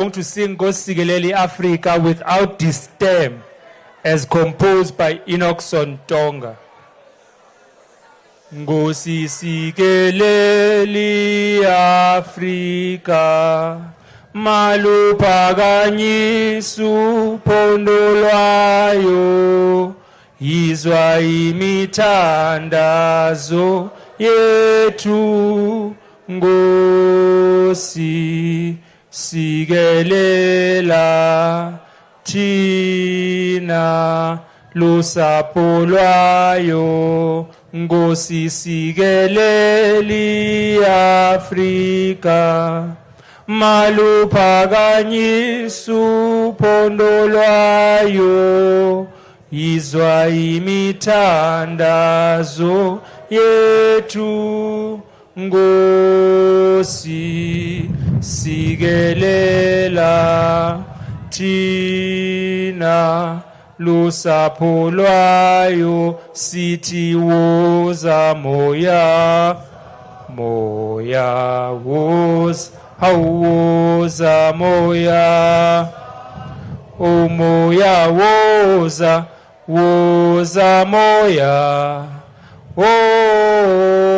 going to sing Ngosikeleli Africa without this stem, as composed by Enoch Sontonga. Ngosikeleli Africa, maluphakanyisu phondo lwayo, yizwa imithandazo yethu Ngosi sikelela thina lusapho lwayo, Ngosi sikeleli Afrika, maluphakanyisu phondo lwayo, yizwa imithandazo yethu Ngosi sikelela thina lusapho lwayo, sithi woza moya, moya woza, woza moya, o moya woza, woza moya,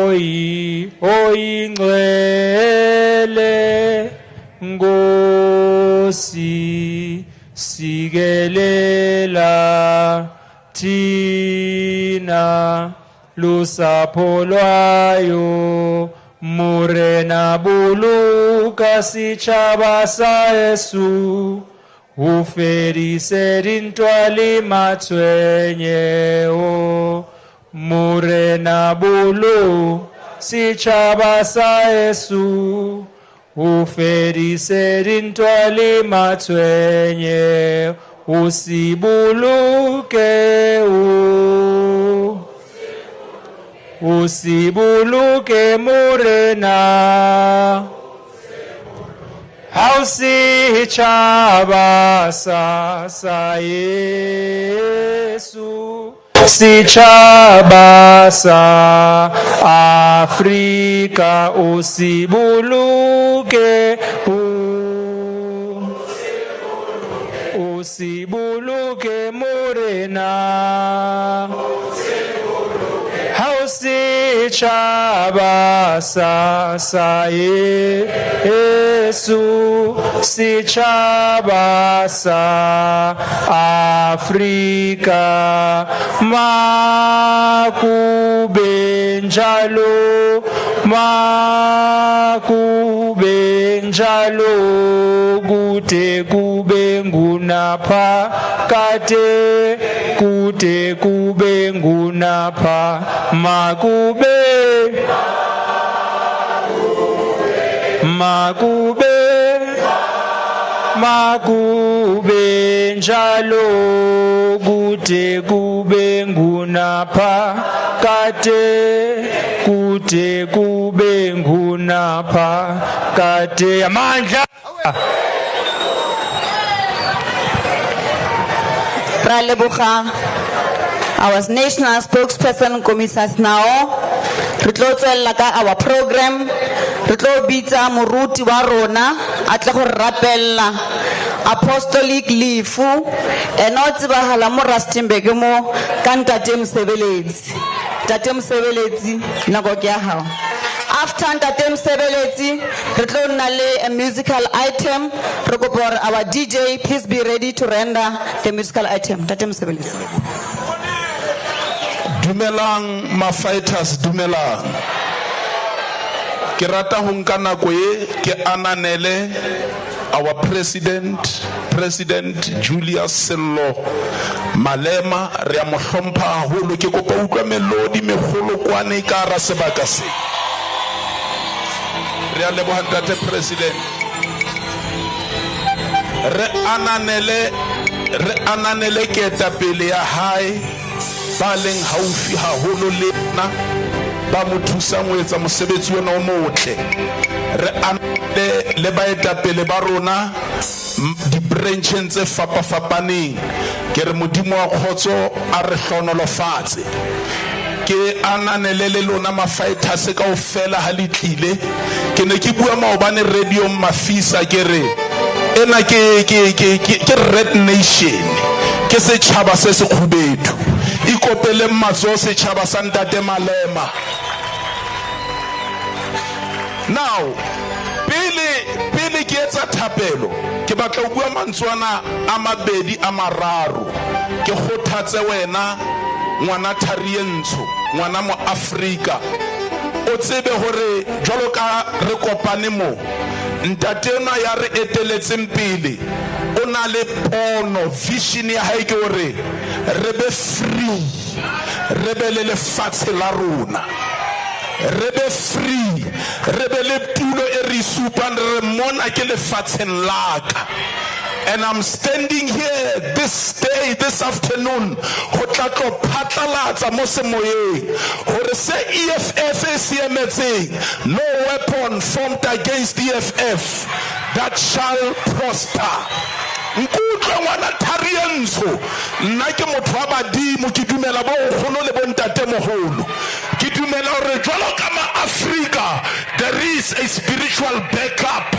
oyi oyingcwele Ngosi sikelela thina lusapho lwayo, murena buluka sitshaba sa Yesu, uferise dintwali matshwenyeo, murena bulu sitshaba sa Yesu, uferise dintwali matshwenye, usibuluke usibuluke murena, hausitshaba sa Yesu, sitshaba sa Afrika, usibuluke usibuluke murena, hausitshaba sa Yesu, sitshaba sa Afrika, makube njalo, makube njalo, kude kube ngunapha kade, kude kube ngunapha, makube makube njalo, kude kube ngunapha kade, kude kube ngunapha kade. Amandla Raleboga, our national spokesperson Komisas Nao, re tlo tswella ka our program, re tlo bitsa moruti wa rona a tle go rapella apostolic leafu ena o tsebahala mo Rustenburg mo ka Ntate Msebeletsi. Ntate Msebeletsi nako ke ya hao. After Ntate Msebeletsi, re tlo nna le a musical item. Re kopa hore our DJ please be ready to render the musical item. Ntate Msebeletsi. Dumelang ma fighters, dumelang. Ke rata ho nka nako e ke ananele our President Julius Malema, re a mo hlompha haholo, ke kopa utlwa melodi megolo kwane ka ra sebaka se. Re a leboha Ntate President. Re ananele ketapele ya hae ba leng haufi haholo le nna, ba mo thusang ho etsa mosebetsi ona o motle. Re ananele le baetapele ba rona di brancheng tse fapafapaneng, ke re modimo wa kgotso a re hlonolofatse. Ke ananele le lona ma fighters kaofela ha le tlile, ke ne ke bua maobane radio Mafisa ke re ena ke red nation ke setšhaba se se khubedu ikopele matso setšhaba sa ntate Malema. Now pele ke etsa thapelo ke batla go bua mantswana a mabedi a mararo ke kgothatse wena ngwana Tharientsho ngwana mo Afrika o tsebe hore jwalo ka re kopane mo ntate ena ya re eteletseng pele o na le pono vision ya hae ke hore re be free re be le lefatshe la rona re be free re be le tulo e re supang re mona ke lefatsheng laka. And I'm standing here this day, this afternoon, ho tla tlo phatlalatsa mo semoyeng hore se EFF e siametseng no weapon formed against EFF that shall prosper. Nkutlwe ngwana Tharientsho nna ke motho wa badimo ke dumela bo nkgono le bo ntate moholo ke dumela hore jwalo ka ma Africa there is a spiritual backup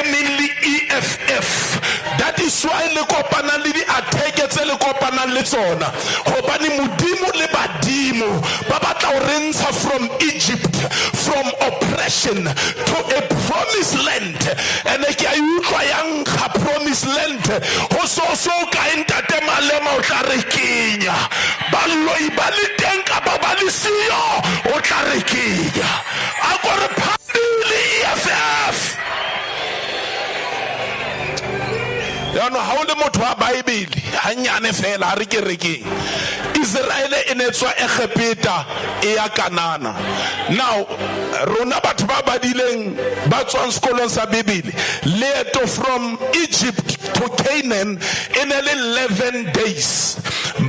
mainly EFF. That is why le kopana le di attack tse le kopana le tsona hobane modimo le badimo ba batla o rentsha from Egypt, from oppression to a promised land. And ke a utlwa yang ka promised land ho so ka ntate Malema o tla re kenya ba loi ba le teng ka ba ba le siyo o tla re kenya a go re phadile EFF. Yano ha o le motho wa Bible hanyane fela ha re ke rekeng Israel e netswa Egepeta e ya Kanana. Now rona batho ba badileng ba tswang sekolong sa Bibele leeto from Egypt to Canaan in 11 days,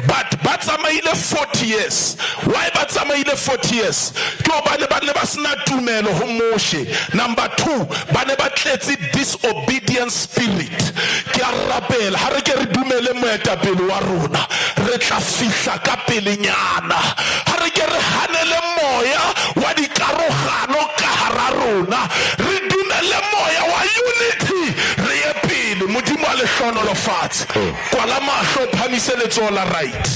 but ba tsamaile 40 years. Why ba tsamaile 40 years? Ke hobane ba ne ba sena tumelo ho Moshe. Number 2, ba ne ba tletse disobedient spirit. Ke a rapela ha re ke re dumele moetapele wa rona re tla fihla ka pelenyana ha re ke re hanele moya wa dikarogano ka hara rona re dumele moya wa unity re ye pele modimo a lehlono lo fatshe kwala mahlo phamise letsoho la right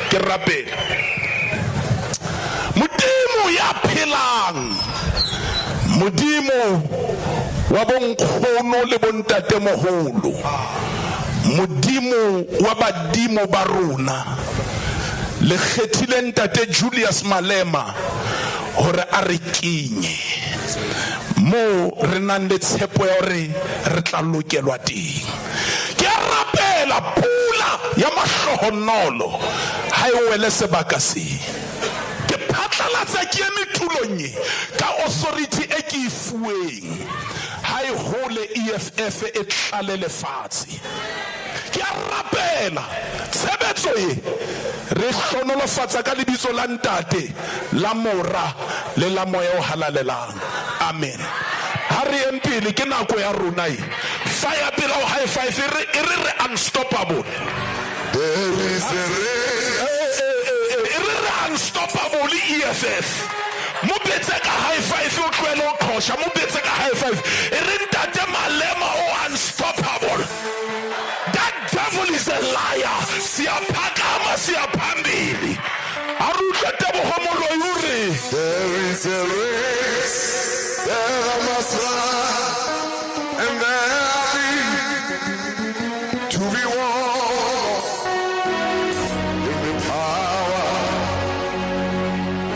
ke rapela modimo ya phelang modimo wa bonkgono le bontate moholo modimo wa badimo ba rona le kgethile ntate Julius Malema hore a re kenye mo re nang le tshepo ya hore re tla lokelwa teng. Ke a rapela pula ya mahlohonolo ha e wele sebaka se ke phatlalatsa ke emitulong ka authority e ke ifuweng ha e hole EFF e tlale lefatshe. Ke a rapela tshebetso e re hlonolofatsa ka lebitso la ntate la mora le la moya o halalelang. Amen. Ha re empile ke nako ya rona e fire pela o high five re unstoppable. There is a race. Unstoppable EFF. Mubetse ka high five o tlwelo khosha mubetse ka high five re ntate Malema o unstoppable. That devil is a liar. Siyaphakama siyaphambili. Arutlete bohomolo yuri. There is a race that I must run, and there to be won. Give me power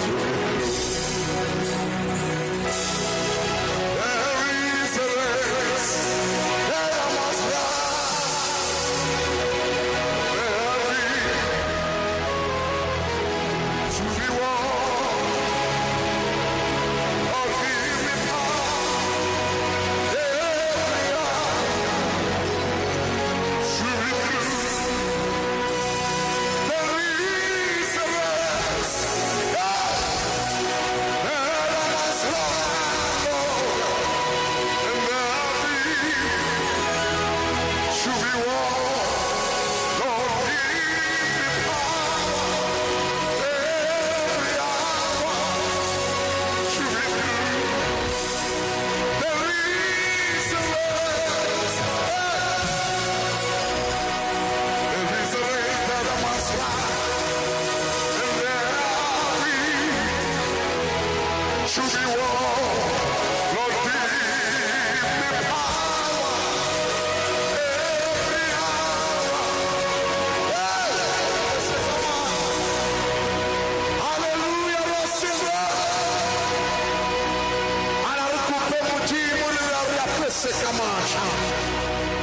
to live. There is a race that I must run, to be won.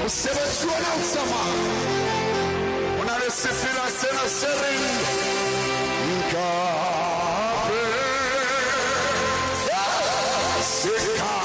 mosebetsi ona o tsamaya o na le sefela sena se reng nkabe sekama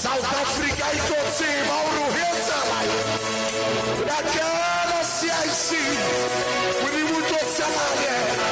South Africa ito si Mauro Hensala Dakana CIC Winimuto Salage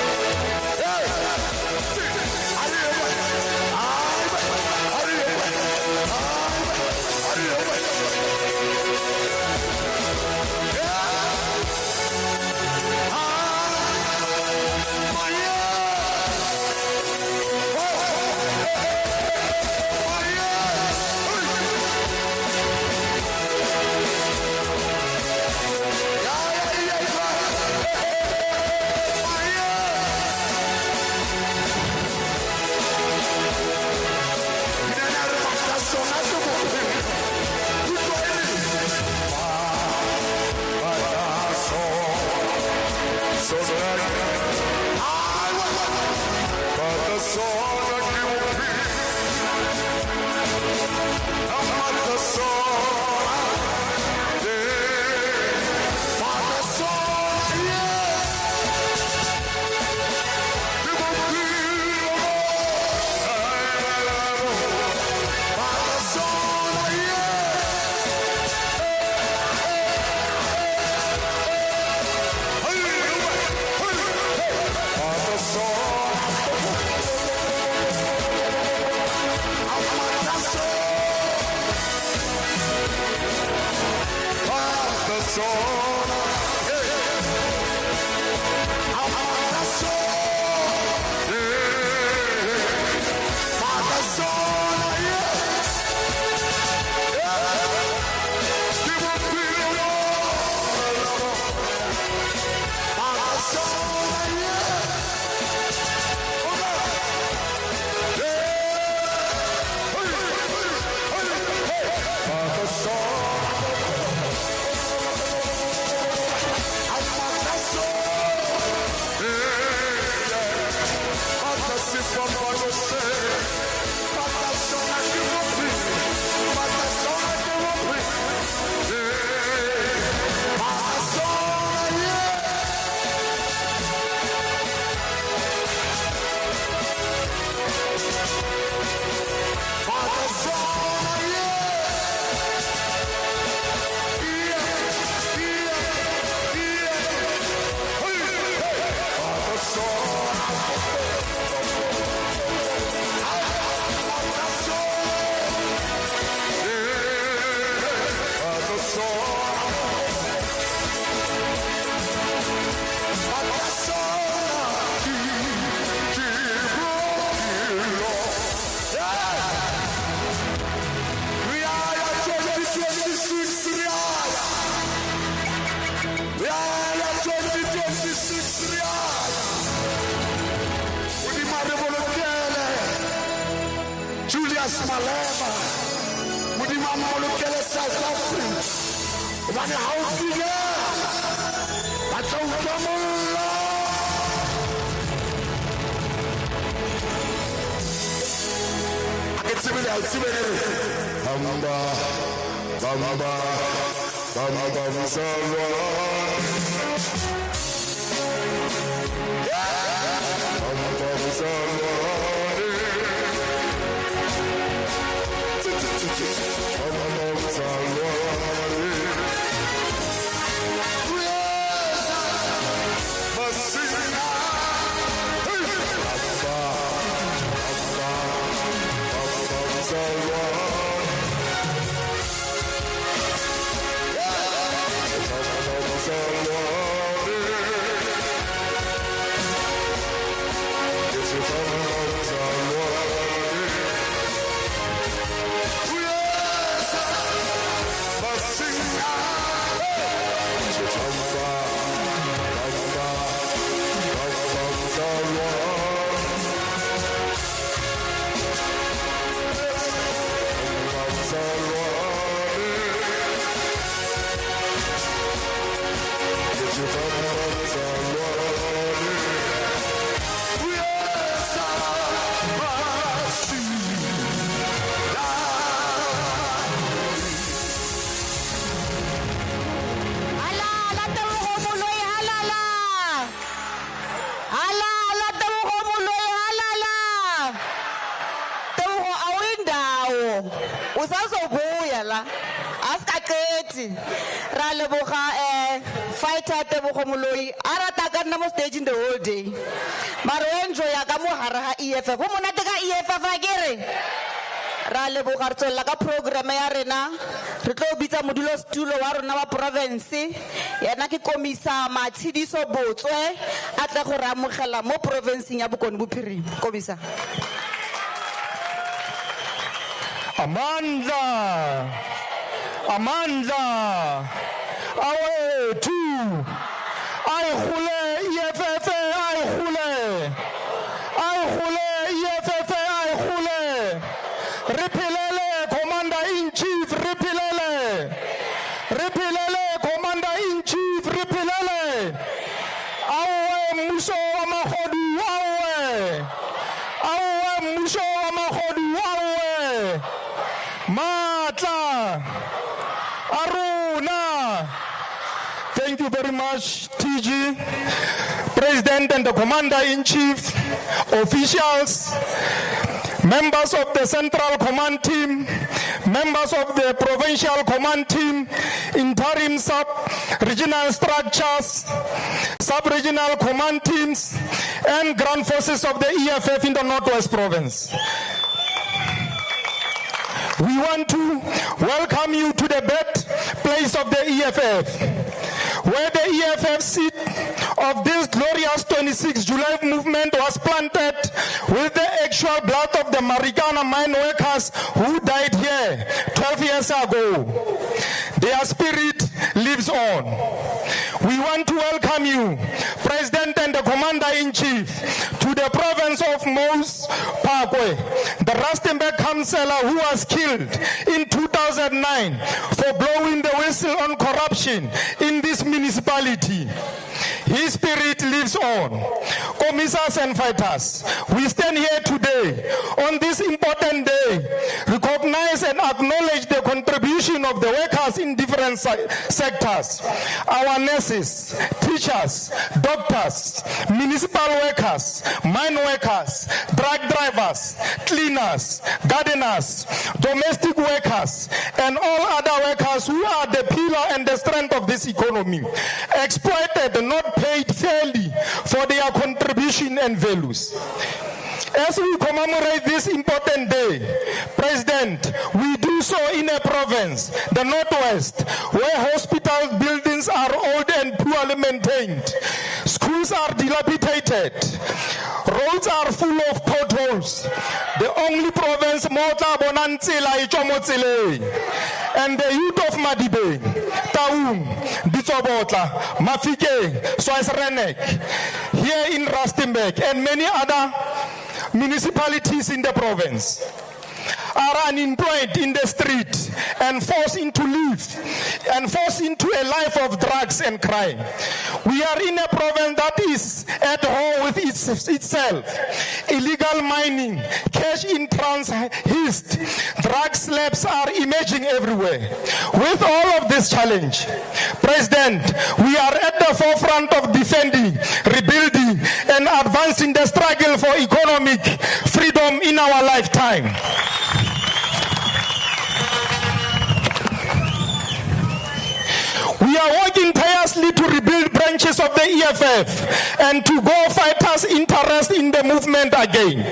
Julius Malema, Mudima Molokele South Africa, One House again, Atautamulla. I can see it, I'll see it. Bamba, Bamba, Bamba, Salwa. Bamba, Salwa. Fighter Tebogo Moloi arata ka nna mo stage in the whole day mara o enjoya ka mo hare ha EFF go monate ka EFF a kere ra leboga re tswela ka program ya rena re tlo bitsa modulo stulo wa rona wa province yena ke komisa matshidiso botswe a tla go ramogela mo province ya Bokone Bophirima komisa Amandla awe tu ay khule EFF ay khule EFF ay khule ripilele commander in chief ripilele commander in chief ripilele awe muso wa magodu awe muso wa magodu awe matla aruna. Thank you very much, TG, President and the Commander-in-Chief, officials, members of the Central Command Team, members of the Provincial Command Team, interim sub-regional structures, sub-regional command teams, and ground forces of the EFF in the Northwest Province. We want to welcome you to the birthplace of the EFF, where the EFF seat of this glorious 26 July movement was planted with the actual blood of the Marikana mine workers who died here 12 years ago. Their spirit lives on. We want to welcome you, President and the Commander-in-Chief, to the province of Mos Parkway, the Rustenburg councillor who was killed in 2009 for blowing the whistle on corruption in this municipality. His spirit lives on. Commissars and fighters, we stand here today on this important day, recognize and acknowledge the contribution of the workers in different sectors. Our nurses, teachers, doctors, municipal workers, mine workers, truck drivers, cleaners, gardeners, domestic workers, and all other workers who are the pillar and the strength of this economy, exploited, not paid fairly for their contribution and values. As we commemorate this important day, President, we do so in a province, the Northwest, where hospital buildings are old and poorly maintained, schools are dilapidated, roads are full of potholes, the only province Mota Bonantsila Ichomotile, and the youth of Madibe, Taung, Ditsobotla, Mafike, Swaisrenek, here in Rustenburg, and many other municipalities in the province are unemployed in the street and forced into a life of drugs and crime. We are in a province that is at war with itself. Illegal mining, cash in transit, drug slabs are emerging everywhere. With all of this challenge, President, we are at the forefront of defending, rebuilding, and advancing the struggle for economic freedom in our lifetime. We are working tirelessly to rebuild branches of the EFF and to go fighters' interest in the movement again.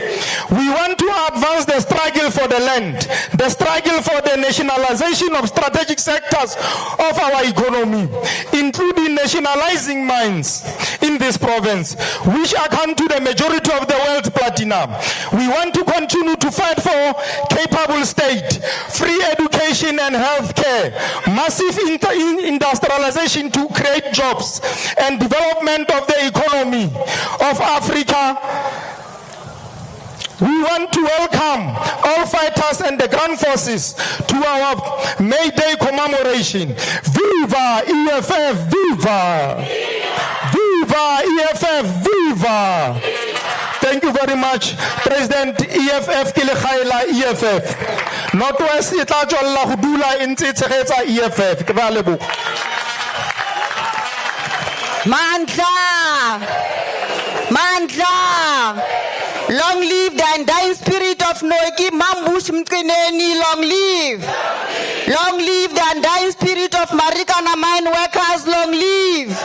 We want to advance the struggle for the land, the struggle for the nationalization of strategic sectors of our economy, including nationalizing mines in this province, which account to the majority of the world's platinum. We want to continue to fight for capable state, free education and health care, massive industrialization to create jobs, and development of the economy of Africa. We want to welcome all fighters and the ground forces to our May Day commemoration. Viva EFF, viva! Viva EFF, viva! Thank you very much, President EFF Kilekhaila EFF. Northwest itla tswalla go dula e ntse tshegetsa EFF. Ke ba leboga. Mandla! Long live the undying spirit of Noeki Mambush Mkineni, long live! Long live the undying spirit of Marikana mine workers, long live!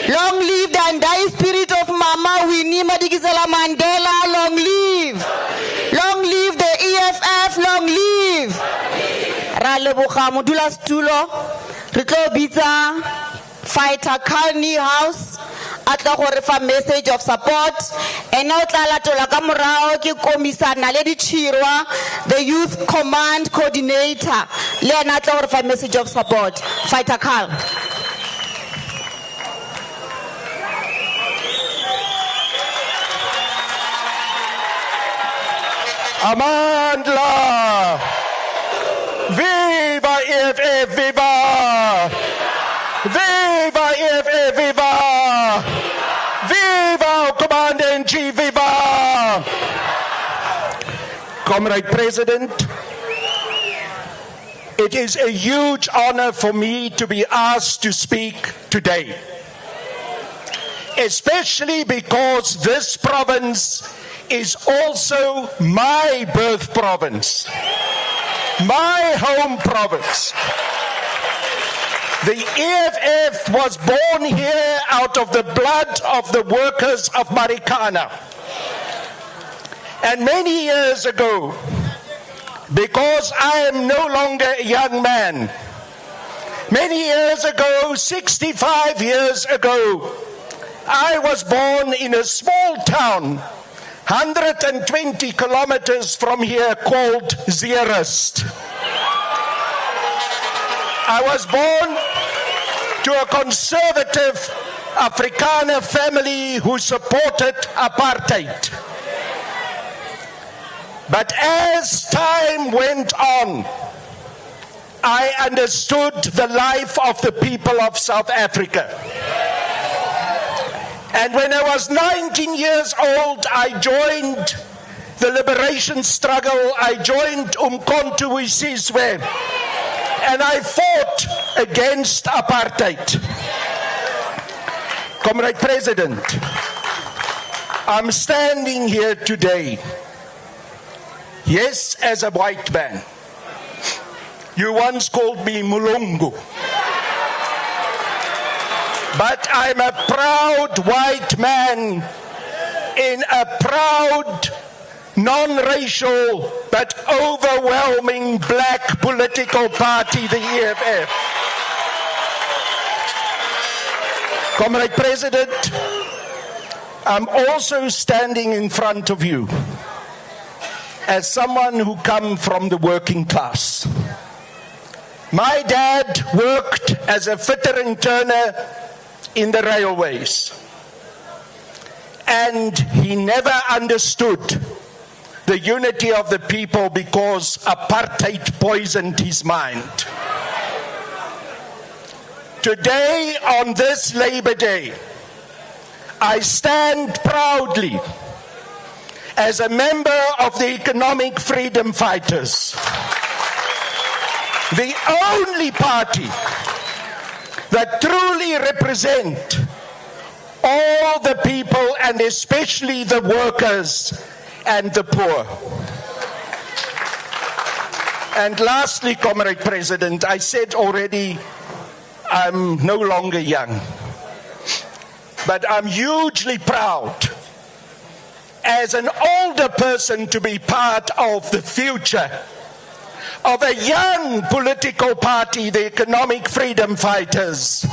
Long live the undying spirit of Mama Winnie Madikizela Mandela, long live! Long live the EFF, long live! Raleboga Modula Stulo, Ritlo Biza, Fighter Carney House, atla gore fa message of support, and now tla latola ka morao ke Commissar Naledi Chirwa, the youth command coordinator, le ena atla gore fa message of support. Fighter Carl. Amandla! Viva EFF, viva! Viva EFF, viva! Viva Commander-in-Chief, viva! Comrade President, it is a huge honor for me to be asked to speak today, especially because this province is also my birth province, my home province. The EFF was born here out of the blood of the workers of Marikana. And many years ago, because I am no longer a young man, many years ago, 65 years ago, I was born in a small town, 120 kilometers from here, called Zeerust. I was born to a conservative Afrikaner family who supported apartheid. But as time went on, I understood the life of the people of South Africa. And when I was 19 years old, I joined the liberation struggle. I joined Umkhonto weSizwe, and I fought against apartheid. Comrade President, I'm standing here today, yes, as a white man. You once called me Mulungu. But I'm a proud white man in a proud, non-racial, but overwhelming black political party, the EFF. Comrade President, I'm also standing in front of you as someone who comes from the working class. My dad worked as a fitter and turner in the railways, and he never understood the unity of the people because apartheid poisoned his mind. Today, on this Labor Day, I stand proudly as a member of the Economic Freedom Fighters, the only party that truly represent all the people, and especially the workers and the poor. And lastly, Comrade President, I said already, I'm no longer young, but I'm hugely proud as an older person to be part of the future of a young political party, the Economic Freedom Fighters,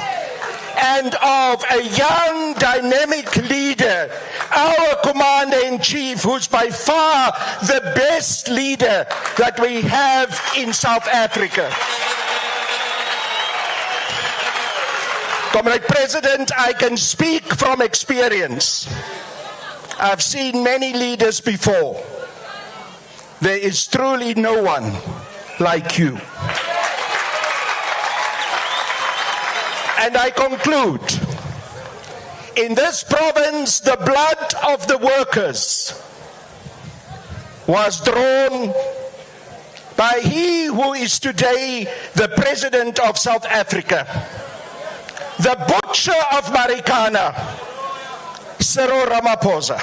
and of a young dynamic leader, our Commander-in-Chief, who's by far the best leader that we have in South Africa. Comrade President, I can speak from experience. I've seen many leaders before. There is truly no one like you. And I conclude, in this province, the blood of the workers was drawn by he who is today the President of South Africa, the butcher of Marikana, Cyril Ramaphosa.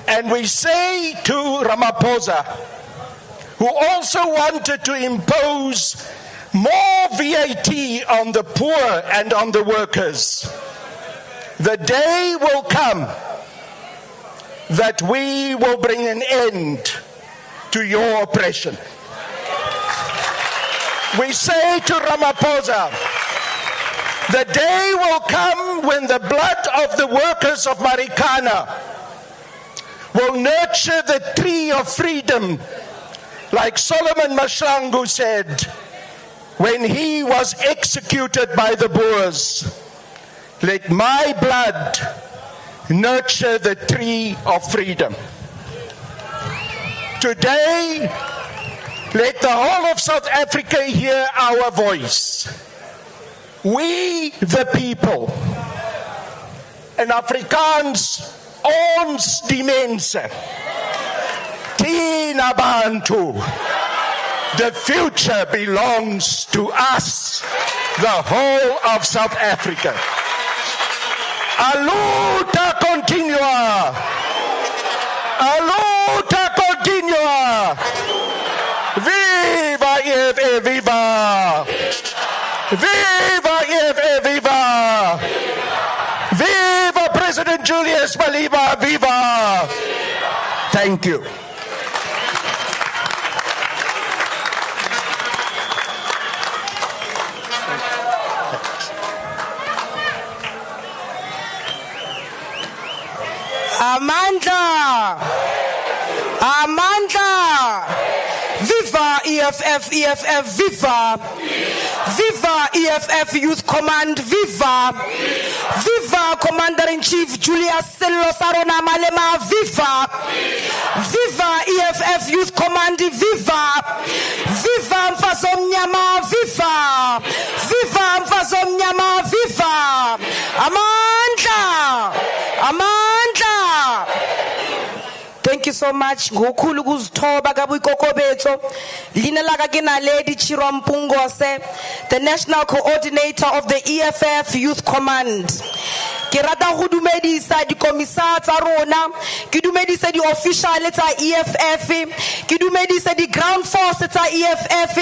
And we say to Ramaphosa, who also wanted to impose more VAT on the poor and on the workers, the day will come that we will bring an end to your oppression. We say to Ramaphosa, the day will come when the blood of the workers of Marikana will nurture the tree of freedom, like Solomon Mahlangu said when he was executed by the Boers. Let my blood nurture the tree of freedom. Today, let the whole of South Africa hear our voice. We the people. In Afrikaans, ons die mense. Thina bantu. The future belongs to us, the whole of South Africa. A luta continua. A luta continua. Viva EFF, viva! Viva EFF, viva! Viva President Julius Malema, viva! Thank you. Amandla! Amandla! Viva EFF, EFF, viva! Viva EFF Youth Command, viva! Viva Commander-in-Chief Julius Malema, viva! Viva EFF Youth Command, viva! Viva Mfaso Mnyama, viva! Viva Mfaso Mnyama, viva! Amandla! Thank you so much. Ngokhulu ukuzithoba kabuyikokobetso. Lina laka ke Naledi Chirwampungose, the national coordinator of the EFF Youth Command. Ke rata go dumedisa di komisa tsa rona, ke dumedisa di official tsa EFF, ke dumedisa di ground force tsa EFF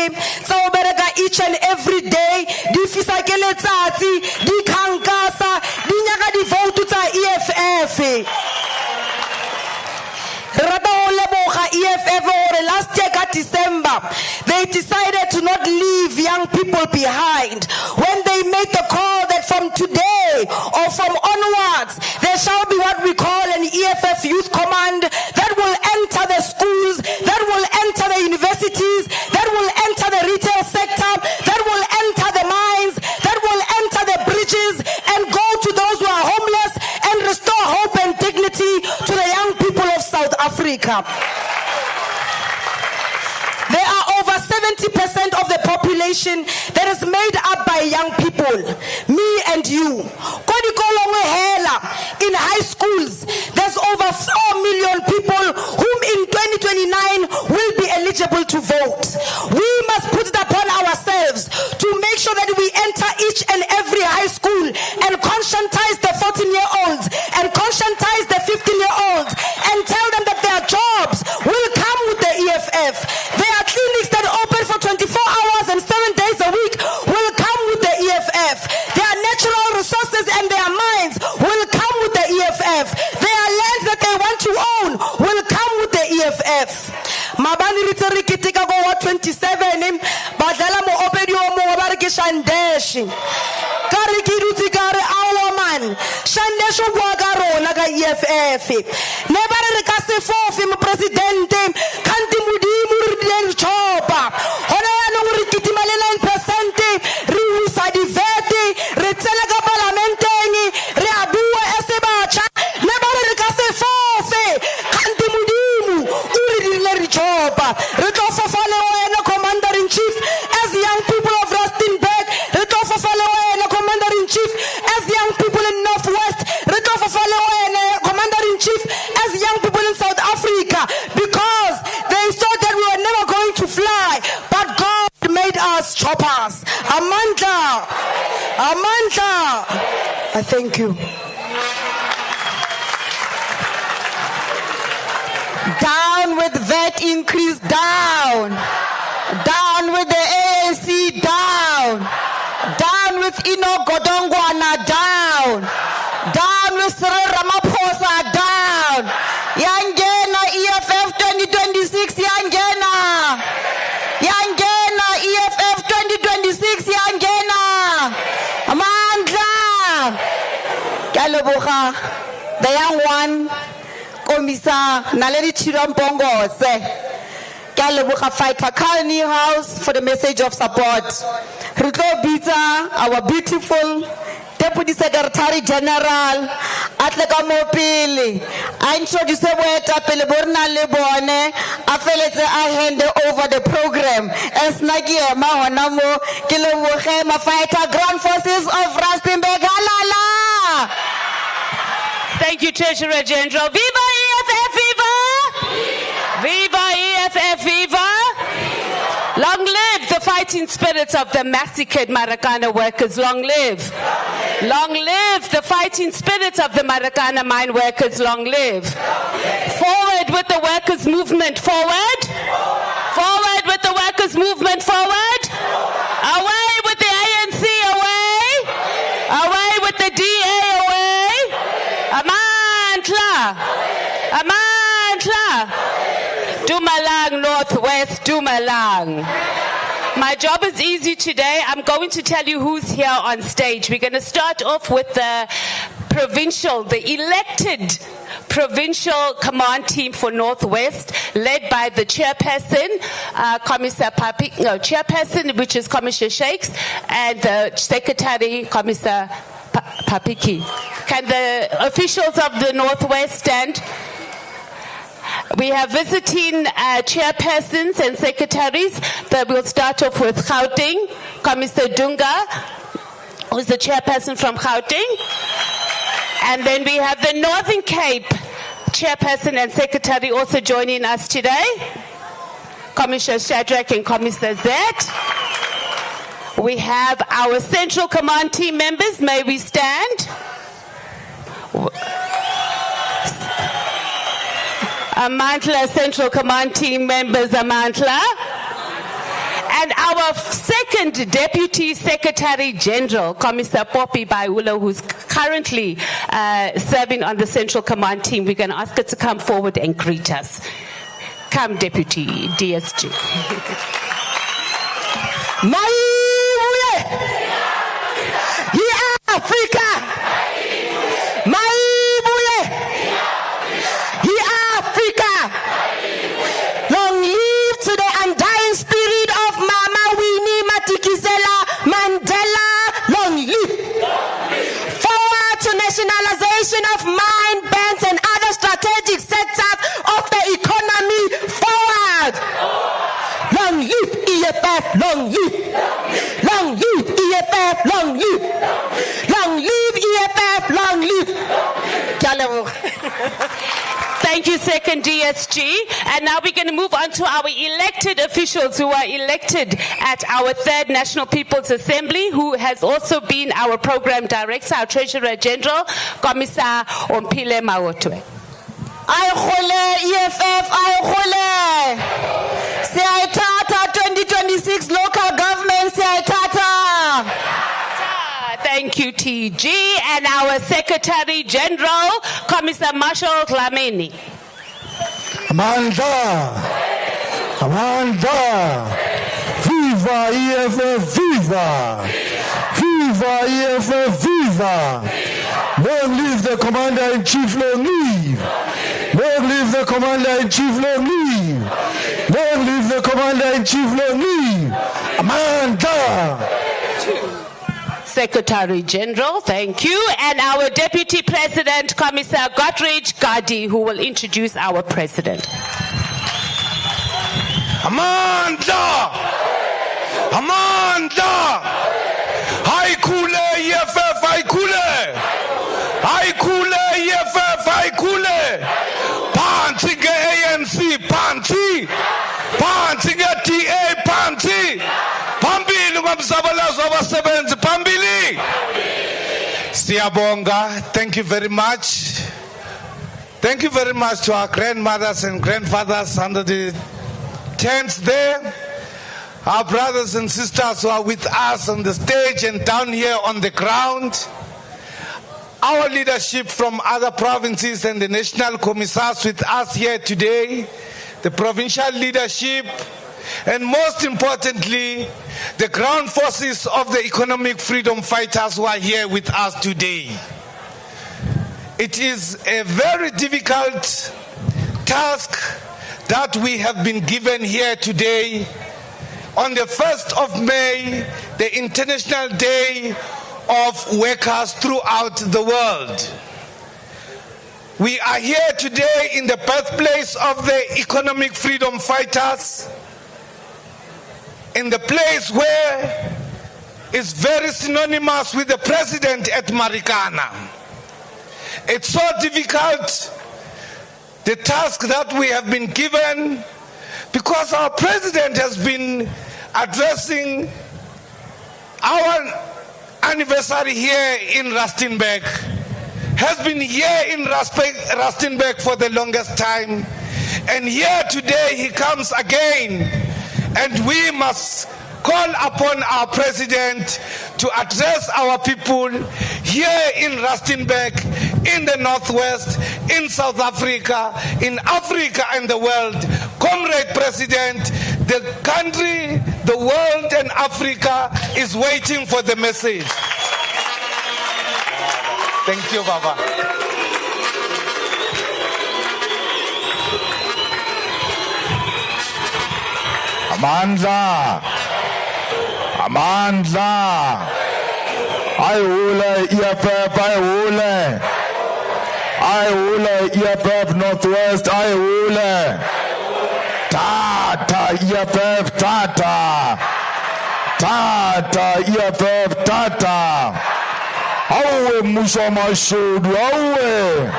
tsa o bereka each and every day, di fisa ke letsatsi, di khankasa, di nyaka di vote tsa EFF. EFF last year December, they decided to not leave young people behind when they made the call that from today or from onwards there shall be what we call an EFF Youth Command that will enter the schools, that will enter the universities, that will enter the retail sector, that will enter the mines, that will enter the bridges and go to those who are homeless and restore hope and dignity to the young people of South Africa. There are over 70% of the population that is made up by young people, me and you. In high schools, there's over 4 million people whom in 2029 will be eligible to vote. We must put it upon ourselves to make sure that we enter each and every high school and conscientize the 14-year-olds and conscientize the 15-year-olds and tell them that their jobs will come with the EFF. There are clinics that open for 24 hours and 7 days a week will come with the EFF. Their natural resources and their minds will come with the EFF. Their land that they want to own will come with the EFF. Mabani riteri kitika go 27 badala mo opedio mo barke shandeshi. Kari kiruti kare awaman shandesho bwagaro naga EFF. Nebare rekase fofi mo presidente kanti mudimu ridel chopa. Hona ya no rikiti male 9% riwisa diveti retela ga parlamenteni reabua esebacha. Nebare rekase fofi kanti mudimu uridel chopa. Retofo fale wena commander in chief as young people of Rustenburg. Retofo fale wena commander in chief as young people in Northwest. Retofo fale wena commander in chief as young people in South Africa, because they thought that we were never going to fly, but God made us choppers. Amanda, I thank you. Down with VAT increase, down. Down with the ANC, down. Down with Ino Godongwana, down. Down with Cyril Ramaphosa, down. Yangena EFF 2026, Yangena. Yangena EFF 2026, Yangena. Amandla. Kalobuha, the young one, Komisa Naledi Chirwampungose. Kalobuha Fighter Colony House for the message of support. Rutlo Bita, our beautiful Deputy Secretary General, Atleka Mopili. I introduce Pele Borna Lebone. I hand over the program. As Nagia Mahonamo, Kilobuhe, Fighter Ground Forces of Rustenburg. Halala! Thank you, Treasurer General. Viva EFF, viva! Viva EFF, viva! Long live the fighting spirit of the massacred Marikana workers. Long live. Long live the fighting spirit of the Marikana mine workers. Long live. Forward with the workers' movement. Forward. Forward with the workers' movement. Forward. Away with the ANC. Away. Away with the DA. Away. Amantla. Amantla. Dumalang Northwest. Dumalang. My job is easy today. I'm going to tell you who's here on stage. We're going to start off with the elected provincial command team for Northwest, led by the chairperson, chairperson, which is Commissioner Shakes, and the secretary, Commissioner Papiki. Can the officials of the Northwest stand? We have visiting chairpersons and secretaries. But we'll start off with Gauteng, Commissioner Dunga, who's the chairperson from Gauteng. And then we have the Northern Cape Chairperson and Secretary also joining us today. Commissioner Shadrach and Commissioner Zet. We have our Central Command team members. May we stand? Amantla Central Command team members, Amantla. And our second Deputy Secretary General, Commissioner Poppy Baiula, who's currently serving on the Central Command team. We're going to ask her to come forward and greet us. Come, Deputy DSG. Maibuye! Africa! Maibuye! Africa! Long live to the undying spirit of Mama Winnie Madikizela Mandela. Long live! Forward to nationalization of mine, banks and other strategic sectors of the economy. Forward! Long live EFF! Long live! Long live EFF! Long live! Long live EFF! Long live! Thank you, second DSG. And now we're going to move on to our elected officials who are elected at our third National People's Assembly, who has also been our program director, our Treasurer General, Commissar Ompile Maotwe. Aykhole EFF, aykhole. Siyayithatha 2026 local government, siyayithatha. Thank you, TG. And our Secretary General, Commissar Marshall Dlamini. Amanda! Amanda! Viva EFF, viva! Viva EFF, viva! Long live the Commander-in-Chief, long live! Long live the Commander-in-Chief, long live! Long live the Commander-in-Chief, long live! Amanda! Secretary General, thank you. And our Deputy President, Commissar Gottridge Gadi, who will introduce our President. Amanda! Amanda! Haikule EFF, haikule! Haikule EFF, haikule! Panti ge ANC, panti! Panti ge TA, panti! Pambili ngomzabalazo wasebenzi, pambili! Siyabonga, thank you very much. Thank you very much to our grandmothers and grandfathers under the tents there. Our brothers and sisters who are with us on the stage and down here on the ground. Our leadership from other provinces and the national commissars with us here today. The provincial leadership. And most importantly, the ground forces of the economic freedom fighters who are here with us today. It is a very difficult task that we have been given here today on the 1st of May, the International Day of Workers throughout the world. We are here today in the birthplace of the economic freedom fighters, in the place where is very synonymous with the president at Marikana. It's so difficult, the task that we have been given, because our president has been addressing our anniversary here in Rustenburg, has been here in Rustenburg for the longest time, and here today he comes again. And we must call upon our president to address our people here in Rustenburg, in the Northwest, in South Africa, in Africa and the world. Comrade President, the country, the world and Africa is waiting for the message. Thank you, Baba. Amandla! Amandla! Ayule EFF, ayule! Ayule EFF Northwest, ayule! Tata EFF, tata! Tata EFF, tata! Awe Musa Mashudu, awe!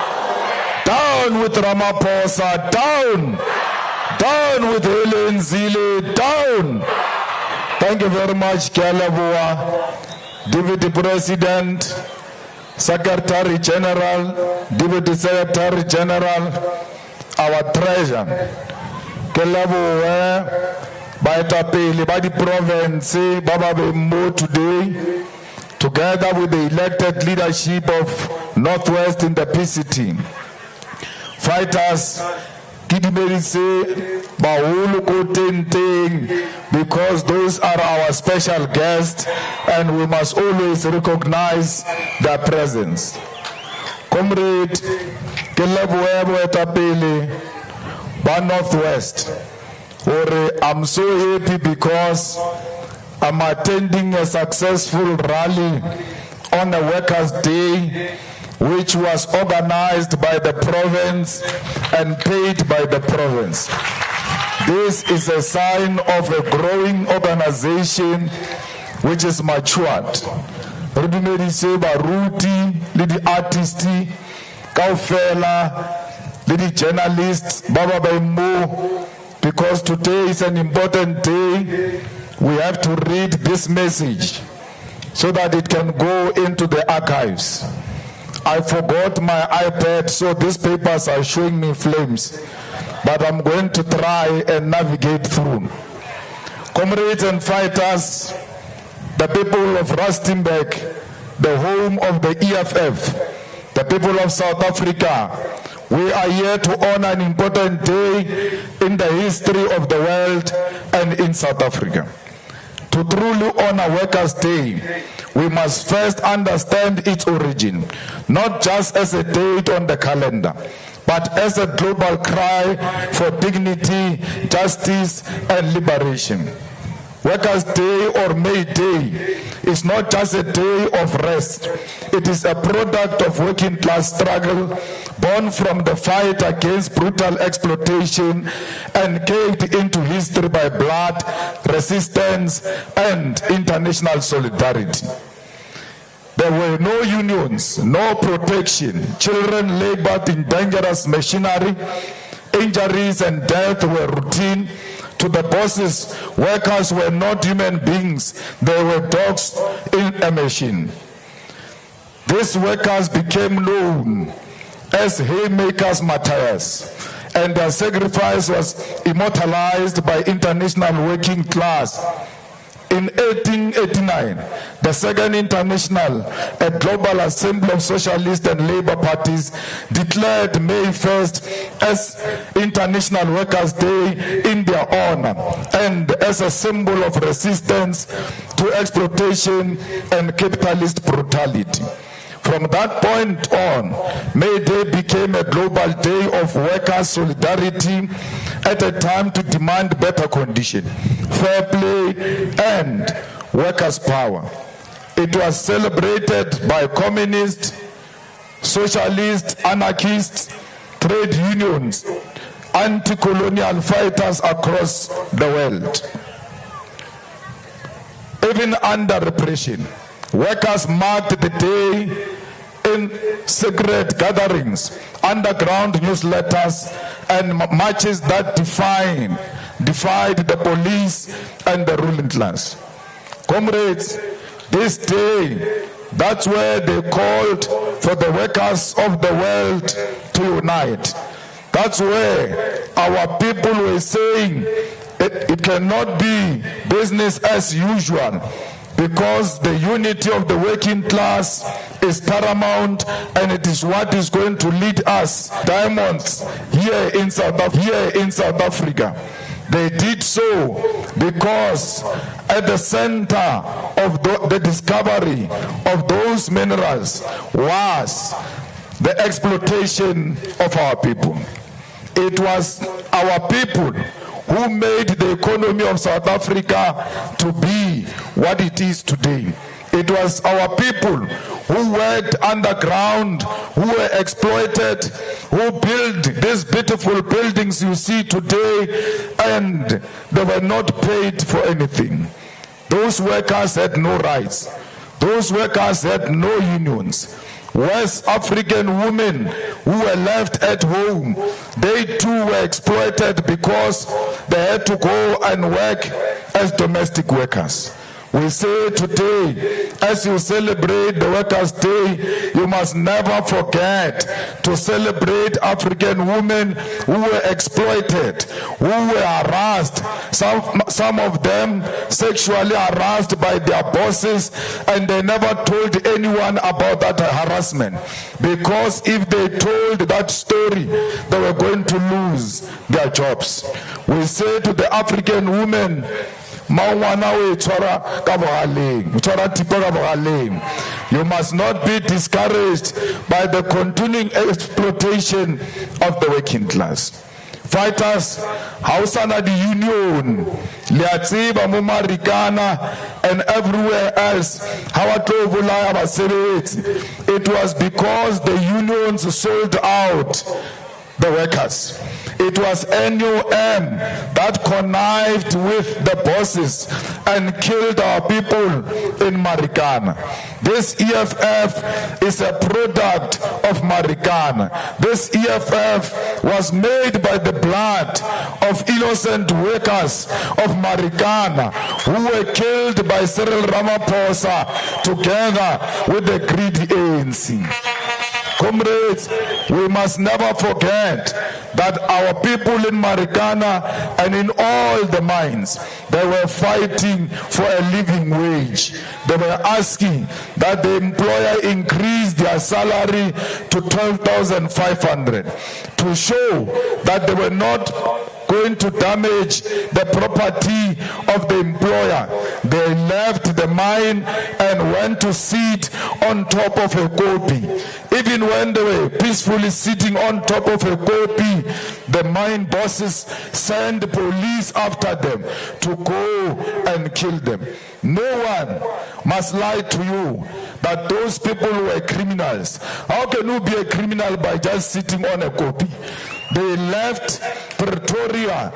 Down with Ramaphosa, down. Down with Helen Zille, down. Thank you very much, Kialabua, Deputy President, Secretary General, Deputy Secretary General, our treasurer. Kialabua, Baitapeli, by the province, Baba Bembo today, together with the elected leadership of Northwest in the PCT. Fighters, Kidimerise, Bahulu Kotenteng, because those are our special guests and we must always recognize their presence. Comrade Kelebuebo Etapele, Ba Northwest. I'm so happy because I'm attending a successful rally on a Workers' Day, which was organized by the province and paid by the province. This is a sign of a growing organization which is matured. Rudumerise baruti, lidi artisti, kaufela, lidi journalists, Baba Baimbo, because today is an important day. We have to read this message so that it can go into the archives. I forgot my iPad, so these papers are showing me flames. But I'm going to try and navigate through. Comrades and fighters, the people of Rustenburg, the home of the EFF, the people of South Africa, we are here to honor an important day in the history of the world and in South Africa. To truly honor Workers' Day, we must first understand its origin, not just as a date on the calendar, but as a global cry for dignity, justice, and liberation. Workers' Day or May Day is not just a day of rest. It is a product of working class struggle born from the fight against brutal exploitation and carried into history by blood, resistance, and international solidarity. There were no unions, no protection. Children labored in dangerous machinery. Injuries and death were routine. To the bosses, workers were not human beings. They were dogs in a machine. These workers became known as haymakers martyrs, and their sacrifice was immortalized by international working class. In 1889, the Second International, a global assembly of socialist and labor parties, declared May 1st as International Workers' Day in their honor and as a symbol of resistance to exploitation and capitalist brutality. From that point on, May Day became a global day of workers' solidarity at a time to demand better conditions, fair play, and workers' power. It was celebrated by communists, socialists, anarchists, trade unions, anti-colonial fighters across the world. Even under repression, workers marked the day in secret gatherings, underground newsletters, and marches that defied the police and the ruling class. Comrades, this day, that's where they called for the workers of the world to unite. That's where our people were saying it cannot be business as usual, because the unity of the working class is paramount, and it is what is going to lead us diamonds here in South Africa. They did so because at the center of the discovery of those minerals was the exploitation of our people. It was our people who made the economy of South Africa to be what it is today. It was our people who worked underground, who were exploited, who built these beautiful buildings you see today, and they were not paid for anything. Those workers had no rights. Those workers had no unions. West African women who were left at home, they too were exploited because they had to go and work as domestic workers. We say today, as you celebrate the Workers' Day, you must never forget to celebrate African women who were exploited, who were harassed, some of them sexually harassed by their bosses, and they never told anyone about that harassment. Because if they told that story, they were going to lose their jobs. We say to the African women, you must not be discouraged by the continuing exploitation of the working class. Fighters, Hausana the Union, Liatsiba Mumarikana, and everywhere else, it was because the unions sold out the workers. It was NUM that connived with the bosses and killed our people in Marikana. This EFF is a product of Marikana. This EFF was made by the blood of innocent workers of Marikana who were killed by Cyril Ramaphosa together with the greedy ANC. Comrades, we must never forget that our people in Marikana and in all the mines, they were fighting for a living wage. They were asking that the employer increase their salary to 12,500 to show that they were not going to damage the property of the employer. They left the mine and went to sit on top of a kopi. Even when they were peacefully sitting on top of a kopi, the mine bosses sent police after them to go and kill them. No one must lie to you that those people were criminals. How can you be a criminal by just sitting on a kopi? They left Pretoria.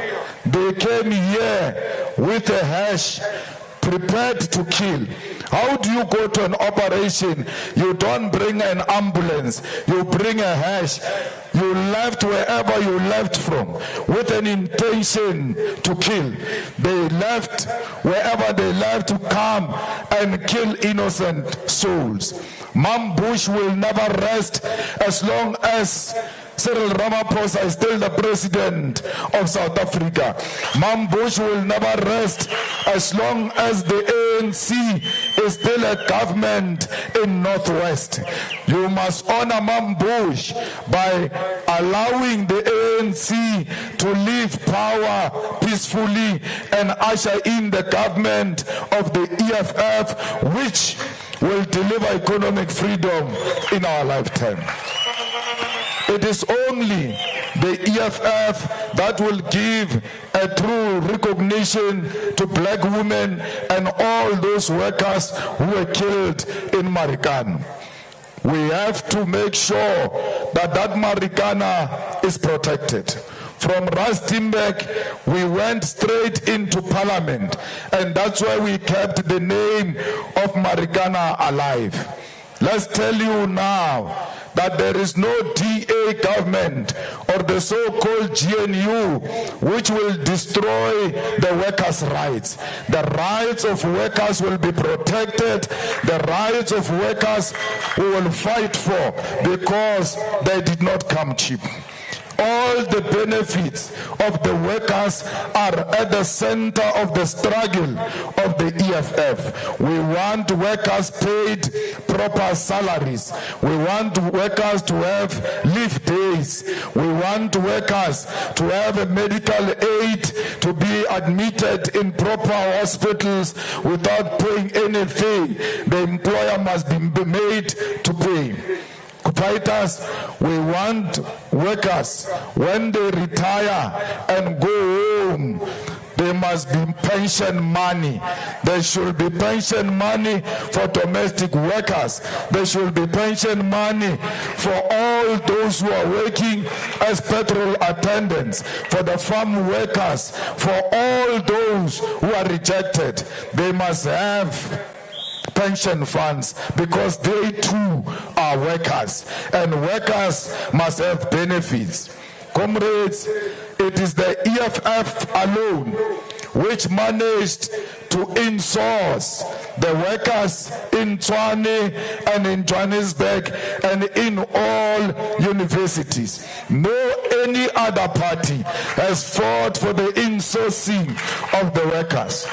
They came here with a hash, prepared to kill. How do you go to an operation? You don't bring an ambulance. You bring a hash. You left wherever you left from with an intention to kill. They left wherever they left to come and kill innocent souls. Mam Bush will never rest as long as Cyril Ramaphosa is still the president of South Africa. Mam Bush will never rest as long as the ANC is still a government in Northwest. You must honor Mam Bush by allowing the ANC to leave power peacefully and usher in the government of the EFF, which will deliver economic freedom in our lifetime. It is only the EFF that will give a true recognition to black women and all those workers who were killed in Marikana. We have to make sure that Marikana is protected. From Rustenburg, we went straight into Parliament, and that's why we kept the name of Marikana alive. Let's tell you now that there is no DA government or the so-called GNU which will destroy the workers' rights. The rights of workers will be protected. The rights of workers we will fight for because they did not come cheap. All the benefits of the workers are at the center of the struggle of the EFF. We want workers paid proper salaries. We want workers to have leave days. We want workers to have a medical aid, to be admitted in proper hospitals without paying anything. The employer must be made to pay. Fighters, we want workers, when they retire and go home, there must be pension money. There should be pension money for domestic workers. There should be pension money for all those who are working as petrol attendants, for the farm workers, for all those who are rejected. They must have pension funds because they too are workers, and workers must have benefits. Comrades, it is the EFF alone which managed to insource the workers in Tshwane and in Johannesburg and in all universities. No any other party has fought for the insourcing of the workers.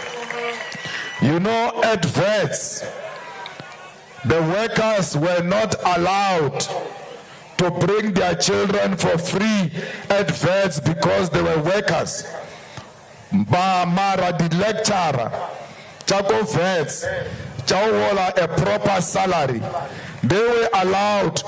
You know, at VETS, the workers were not allowed to bring their children for free at VETS because they were workers. Mara the lecturer, Chaco VETS, Chawola a proper salary. They were allowed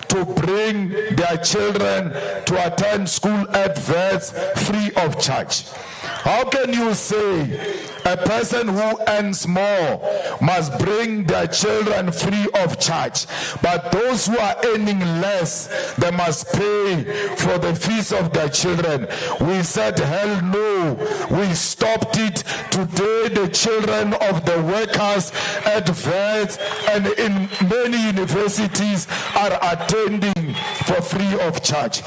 to bring their children to attend school at VETS free of charge. How can you say a person who earns more must bring their children free of charge, but those who are earning less, they must pay for the fees of their children? We said, hell no. We stopped it. Today, the children of the workers at VETS and in many universities are attending for free of charge.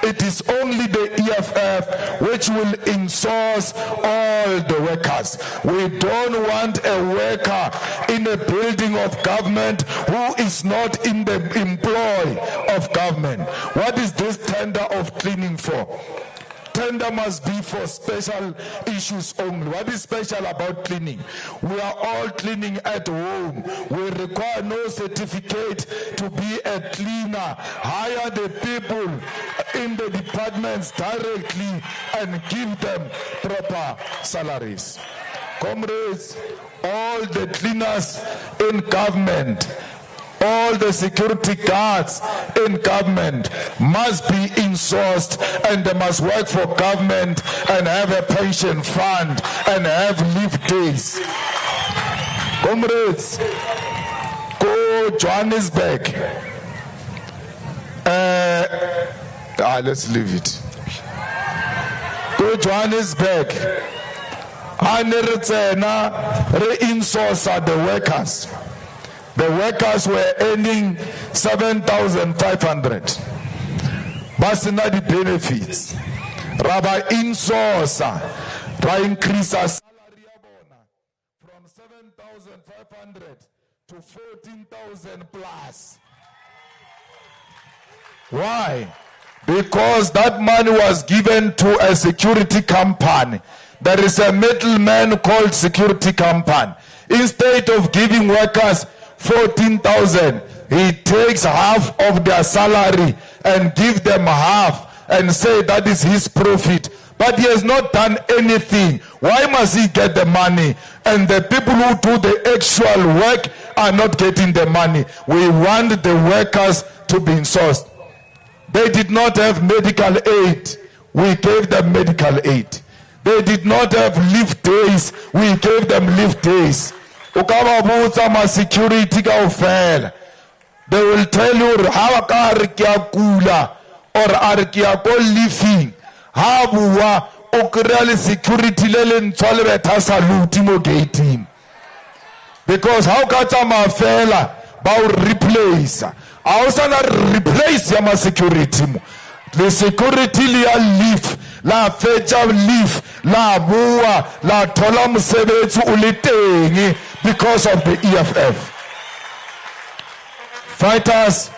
It is only the EFF which will insource all the workers. We don't want a worker in a building of government who is not in the employ of government. What is this tender of cleaning for? Tender must be for special issues only. What is special about cleaning? We are all cleaning at home. We require no certificate to be a cleaner. Hire the people in the departments directly and give them proper salaries. Comrades, all the cleaners in government, all the security guards in government must be insourced, and they must work for government and have a pension fund and have leave days. Comrades, go Johannesburg. Let's leave it. Go Johannesburg. Re-insource the workers. The workers were earning 7,500. Basina the benefits. Rabbi insource. Increase our salary from 7,500 to 14,000 plus. Why? Because that money was given to a security company. There is a middleman called security company. Instead of giving workers 14,000, he takes half of their salary and give them half and say that is his profit. But he has not done anything. Why must he get the money? And the people who do the actual work are not getting the money. We want the workers to be insourced. They did not have medical aid. We gave them medical aid. They did not have leave days. We gave them leave days. Security they will tell you how kula or arkia ko living. How okreal security lelen tolebeta saluti mo gating. Because how katama fela ba replace. Also na replace yama security mo. The security liya leave. La fecha leave, la bua, la tola msebetsu ulitengi because of the EFF. Fighters,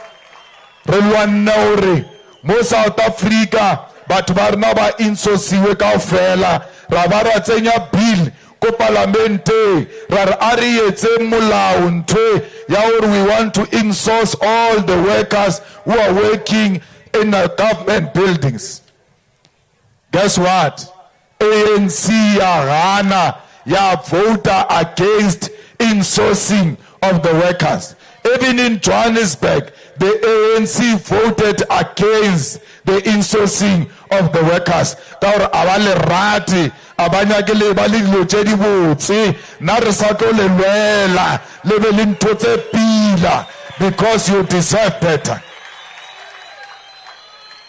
relwanaure, mo South Africa, but barnaba insosiwe ka fela, rabara tsenya bill, ko parlamente, rar arietse molao ntwe, yaur we want to insource all the workers who are working in government buildings. Guess what? ANC ya Ghana ya voter against insourcing of the workers. Even in Johannesburg, the ANC voted against the insourcing of the workers. Kaur abale rati abanyakele balilo tshedi botse na re sa tlo le lwela le be le ntho tse pila because you deserve better.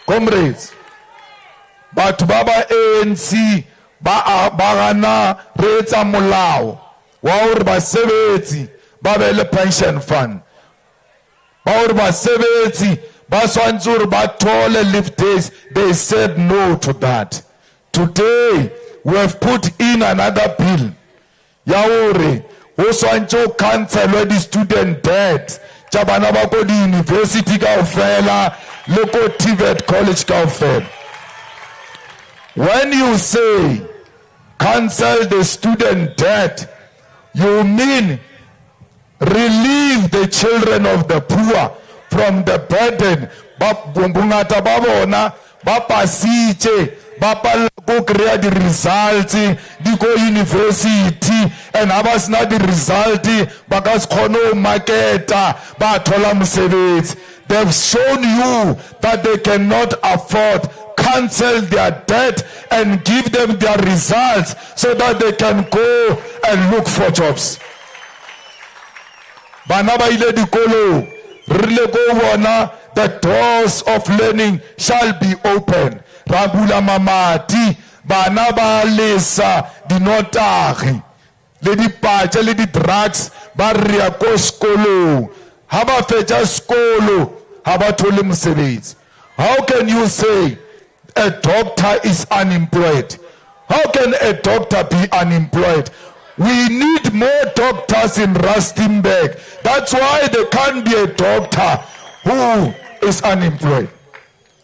Comrades, but baba ANC ba gana re etsa molao wa hore basebetsi ba be le pension fund ba hore basebetsi ba swantse hore ba thole leave days. They said no to that. Today we have put in another bill ya hore ho swantse ho cancel the student debt tsa bana ba ko di university kaofela le ko TVET college kaofela. When you say cancel the student debt, you mean relieve the children of the poor from the burden. Bongata ba bona ba pasitse ba palla go create the results di go university and abas na the result ba ka se khono marketa ba thola mosebetsi. They've shown you that they cannot afford. Cancel their debt and give them their results so that they can go and look for jobs. Bana ba ile dikolo rile go bona the doors of learning shall be open. Rabula mamati bana ba lesa dinotagi le dipatse le di drugs ba ria ko skolo ha ba fetsa skolo ha ba thole mosebetsi. How can you say a doctor is unemployed? How can a doctor be unemployed? We need more doctors in Rustenburg. That's why there can't be a doctor who is unemployed.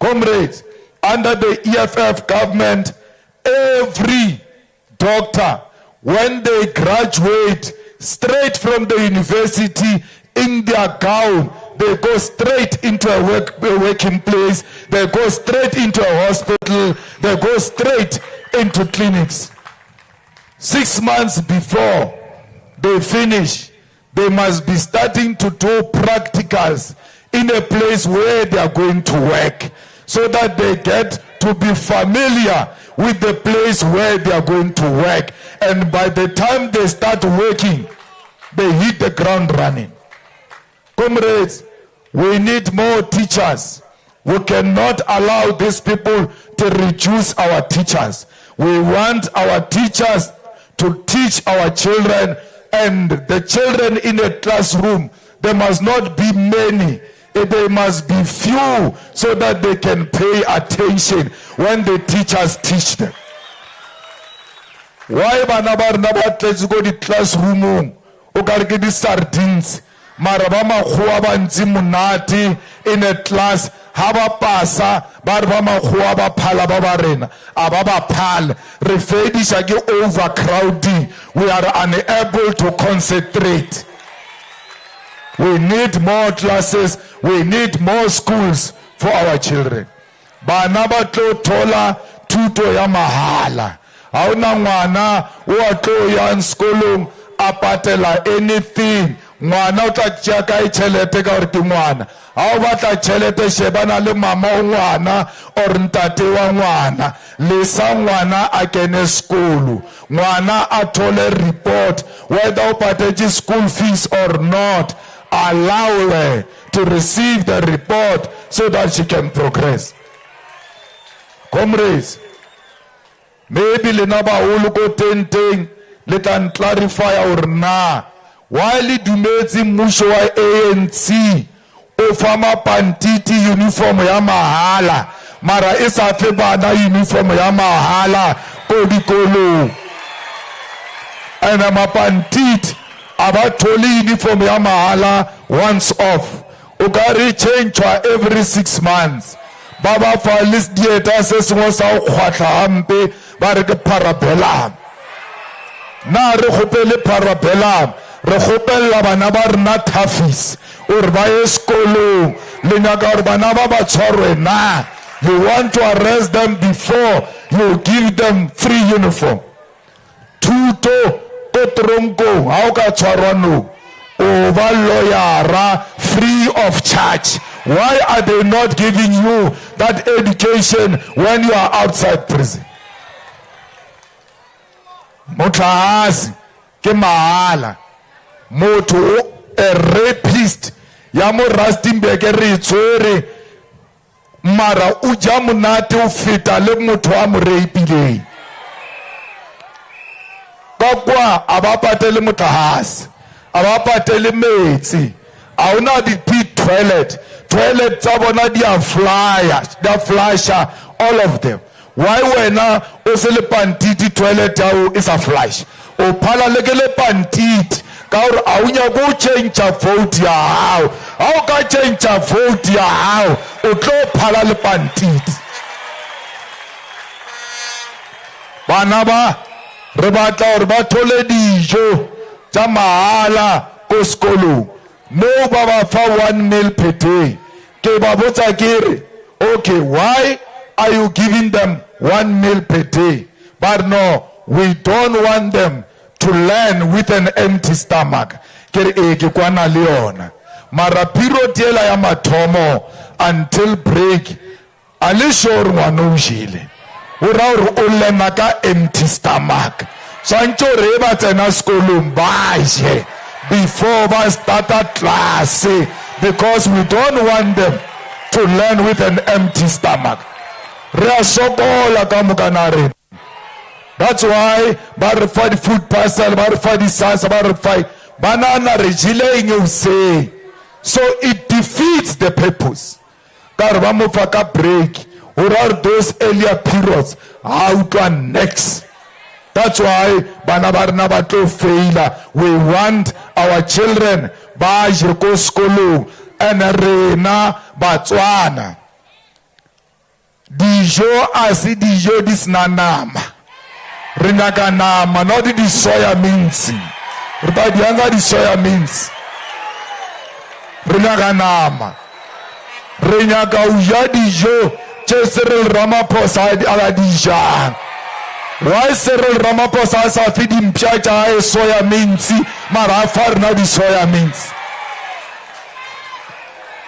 Comrades, under the EFF government, every doctor, when they graduate straight from the university in their gown, they go straight into a working place, they go straight into a hospital, they go straight into clinics. 6 months before they finish, they must be starting to do practicals in a place where they are going to work, so that they get to be familiar with the place where they are going to work. And by the time they start working, they hit the ground running. Comrades, we need more teachers. We cannot allow these people to reduce our teachers. We want our teachers to teach our children, and the children in a classroom, there must not be many. They must be few so that they can pay attention when the teachers teach them. Why banabar nabat let's go to classroom o ka re ke di sardines mara ba makgowa ba ntse monate in a class ha ba pasa ba re ba makgowa ba phala ba ba rena a ba ba phala re fedisha ke overcrowding. We are unable to concentrate. We need more classes. We need more schools for our children. Bana ba tlo thola thuto ya mahala. Ha ona ngwana o tlo ya sekolong a patela anything. Ngwana o tla tšea ka tšhelete ka gore ke ngwana. Ha o batla tšhelete shebana le mama o ngwana or ntate wa ngwana. Le sa ngwana a kene sekolo. Ngwana a thole report whether o patetse school fees or not. Allow her to receive the report so that she can progress. Comrades, maybe le na ba holo go tenteng le can clarify or na while le dumetse mmusho wa ANC o fa mapantiti uniform ya mahala mara e sa fe bana uniform ya mahala ko dikolong. And mapantiti aba tholi uniform ya mahala once off. O ka re change every 6 months. Baba fa list dieta se sengwe sa o kgwatla hampe ba re ke parabelam. Na re gopele parabelam re gopella bana ba rena tafis o re ba ye sekolong le nyaka gore bana ba ba tshwarwe na. You want to arrest them before you give them free uniform. Thuto ko tronko ha o ka tshwarwa no o ba lawyer free of charge. Why are they not giving you that education when you are outside prison? Motlhasi ke mahala. Motho a rapist ya mo Rustenburg re tswere mara o ja monate o feta le motho a mo rapileng. Kwa aba patele motlhasi aba patele metsi a una di pit toilet tsa bona dia flusher all of them. Why wena o se le pantiti toilet yao is a flush o phala lekele pantiti ka gore a unya go change vote ya hao a o ka change vote ya hao o tlo phala le pantiti. Bana ba re batla gore ba thole dijo tsa mahala ko sekolong mo ba ba fa 1 meal per day ke ba botsa kere okay why are you giving them 1 meal per day? But no, we don't want them to learn with an empty stomach. Kere ke kwana leona mara period yela ya mathomo until break ali sure ngwana o jile ura o lena ka empty stomach sancho re ba tsena sekolong ba je before we start class because we don't want them to learn with an empty stomach. That's why fight food parcel, fight the science, fight banana regile you say. So it defeats the purpose. Karvamufaka break or are those earlier periods out and next. That's why Banabarnabato failure. We want our children by Joko Skolo and Rena Batswana. Dijo asi dijo dis nanama. Rinaganama, not the soya means. Ribadianga the soya means. Rinaganama. Rinaga uja dijo. Cyril Ramaphosa aladija. Why Cyril Ramaphosa sa feeding piacha soya means? Marafar na the soya means.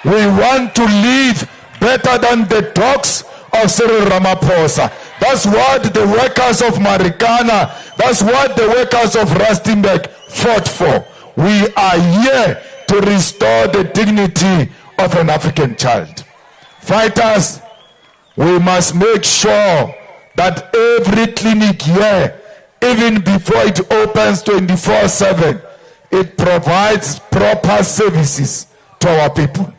We want to live better than the dogs of Cyril Ramaphosa. That's what the workers of Marikana, that's what the workers of Rustenburg fought for. We are here to restore the dignity of an African child. Fighters, we must make sure that every clinic here, even before it opens 24/7, it provides proper services to our people.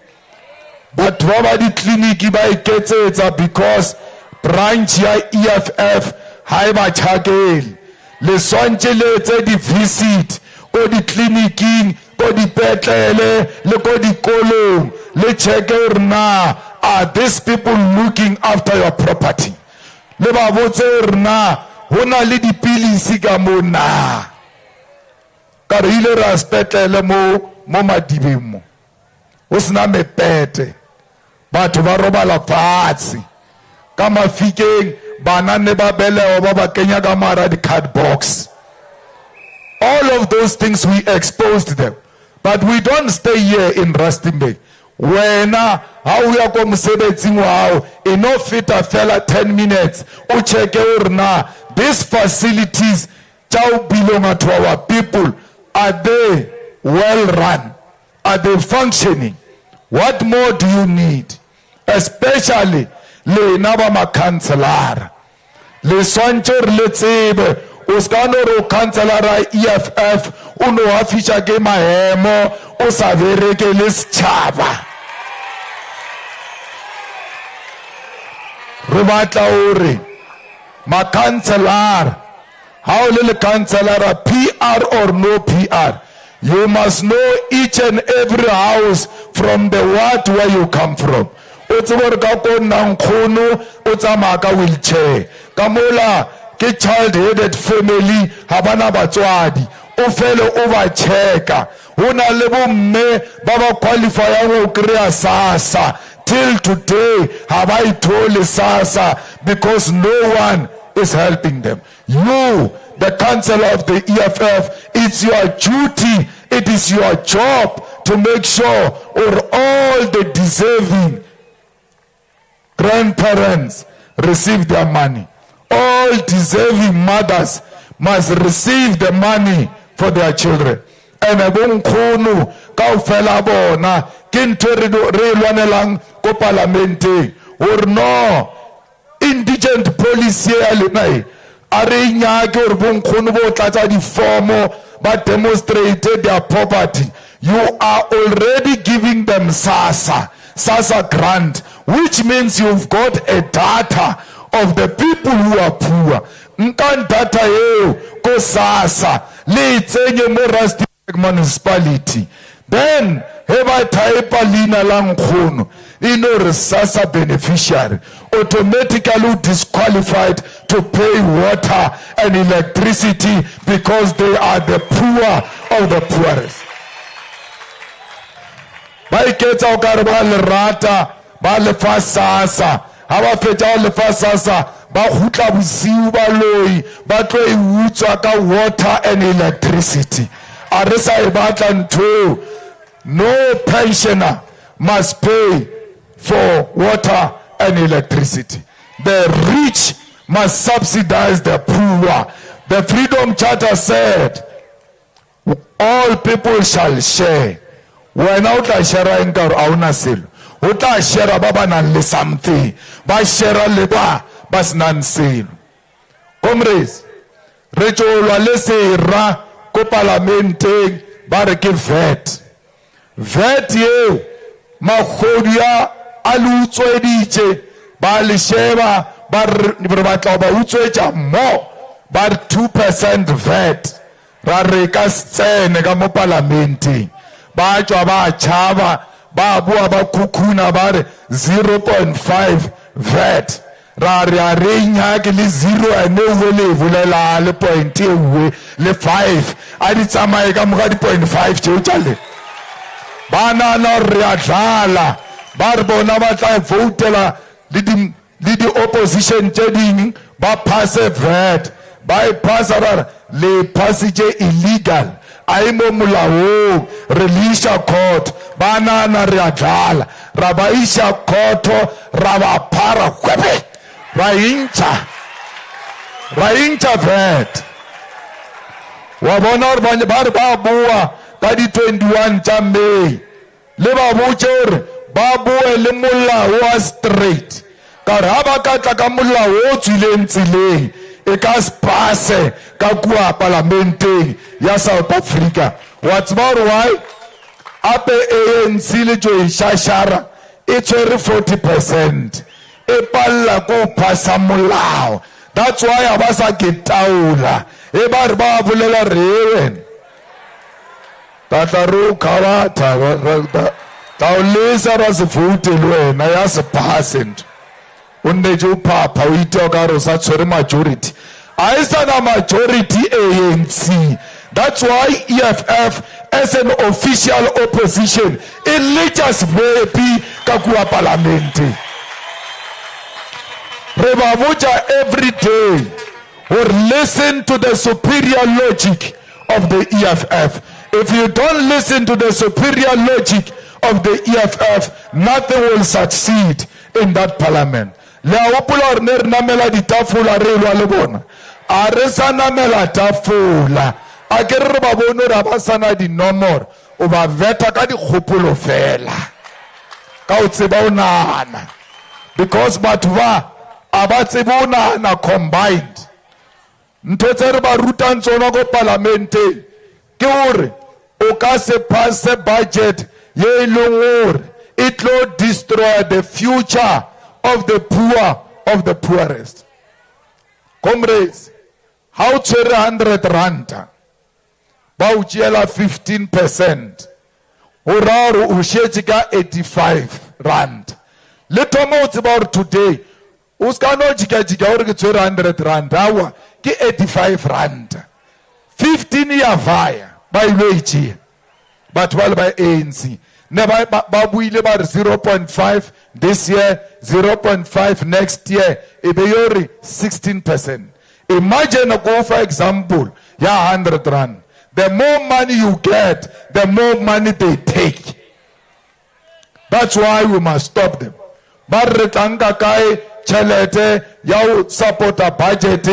But probably clinic gets it because branch ya EFF haiba chagel le sonjele tse di visit ko di clinicing ko di petlele le ko di kolong le checker na are these people looking after your property le ba botse rna hona le di pilisi ka mona ka re ile ra spetlele mo madibemo o sna mepete batho ba robala fatsi ka mafikeng bana ne ba belewa ba ba kenya ka mara di card box. All of those things we exposed them, but we don't stay here in Rustenburg. Wena how we are go mosebetsing wa eno fita fela 10 minutes o check urna these facilities tao belong to our people, are they well run, are they functioning? What more do you need? Especially le naba ma councilor le soncher le tsebe o skano ro councilor EFF uno afisha ke mahemo o sa bereke le setšhaba re batla ore ma councilor how le councilor PR or no PR, you must know each and every house from the ward where you come from. Utsibor ka kona nkgono o tsamaya ka wheelchair kamola ke child-headed family ha bana batswadi o fele o ba checka hona le bomme ba ba qualify go kry-a SASSA till today ha ba ithole SASSA because no one is helping them. You, the council of the EFF, it's your duty, it is your job to make sure all the deserving grandparents receive their money. All deserving mothers must receive the money for their children. And abonkgono kaofela bona ke ntho re lwanelang ko parlamente or no indigent policy ya lena a re nyake gore bonkgono bo tlatsa difomo ba demonstrated their poverty. You are already giving them SASSA grant, which means you've got a data of the people who are poor. Nkan data eo ko SASSA le tsenye mo Rustenburg municipality. Then heba type lina la nkgono ino re SASSA beneficiary, automatically disqualified to pay water and electricity because they are the poor of the poorest. Ba iketsa o ka re ba le rata ba le fa SASSA, ha ba fetsa le fa SASSA ba hutla bosiu ba loi ba tlo e utswa ka water and electricity. A re sa e batla ntho, no pensioner must pay for water and electricity. The rich must subsidize the poor. The Freedom Charter said all people shall share. When out I share in our own seal, what I share about and something, by share le ba bas nan seal. Comrades, Rachel Walese ra ko parlamente ba ke vet ye magodia alutswediche ba le sheba ba batla ba utswetsa mo ba 2% vet ra re ka tsene ka mo parlamente ba tswa ba chaba ba bua ba kukuna ba re 0.5 vet ra re a re nyake le 0 ane o le vulela le point e le 5 a di tsamaye ka mo ga di 0.5 tšeo tša le bana na re a dlala ba re bona ba tla votela le di opposition tše ding ba passe vet ba e passa ra le passage illegal a mo molao release court bana na re a dlala ra ba isha court ra ba para kwebe ra incha vet wa bona ba ba bua ka di 21 tša May le ba botše gore ba bue le molao wa straight ka re ha ba ka tla ka molao o tswileng tseleng e ka se pase ka kua parlamenteng ya South Africa. What's more why ape ANC le jo e shashara e tshwere 40% e palla ko pasa molao. That's why a ba sa ke taula e ba re ba bolela rewen tataro kawa taulisa ra se vote le wena ya se passent unne jo papa o itoka ro sa tshwere majority a isa na majority ANC. That's why EFF as an official opposition elijas vepi ka kua parlamente re ba botša every day or listen to the superior logic of the EFF. If you don't listen to the superior logic of the EFF, nothing will succeed in that parliament. Le aopola re re namela ditafula re lwa le bona a re sa namela tafula a ke re ba bono ra ba sana dinomoro o ba veta ka dikgopolo fela ka o tseba o nana because batho ba a ba tseba o nana combined. Ntho tse re ba rutang tsona ko parlamente ke gore o ka se passe budget ye leng gore it will destroy the future of the poor of the poorest. Comrades, how tshwere 100 ranta ba o tšeela 15% o ra gore o šetše ka 85 rand le thoma o tseba gore today o ska no jika gore ke tshwere 100 rand awa ke 85 rand 15 ya vaya ba ile itšea batho ba le ba ANC ne ba buile ba re 0.5 this year 0.5 next year e be yori 16%. Imagine go for example ya 100 rand, the more money you get the more money they take. That's why we must stop them. Ba re tlanka kae tšhelete ya o supporta budget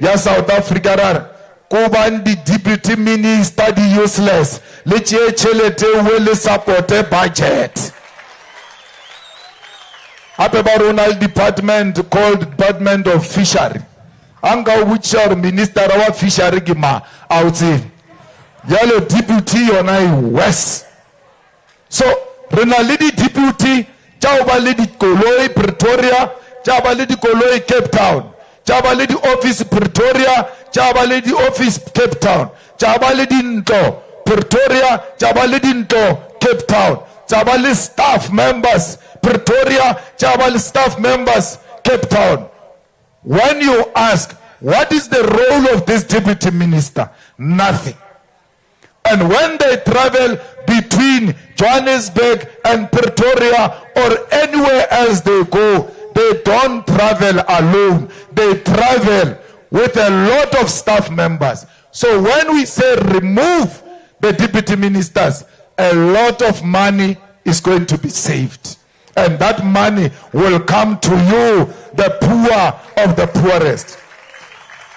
ya South Africa rara Kuban the deputy minister the useless. Leche chelete will support a budget. Hape baronal department called Department of Fishery. anga ubuchar minister wa fishery gima outsi yalo deputy yona west. So rena le di deputy tja ba le di koloi Pretoria, tja ba le di koloi Cape Town, tja ba le di office Pretoria, tja ba le di office Cape Town, tja ba le di ntlo Pretoria, tja ba le di ntlo Cape Town, tja ba le staff members Pretoria, tja ba le staff members Cape Town. When you ask, what is the role of this deputy minister? Nothing. And when they travel between Johannesburg and Pretoria or anywhere else they go, they don't travel alone. They travel with a lot of staff members. So when we say remove the deputy ministers, a lot of money is going to be saved. And that money will come to you, the poor of the poorest.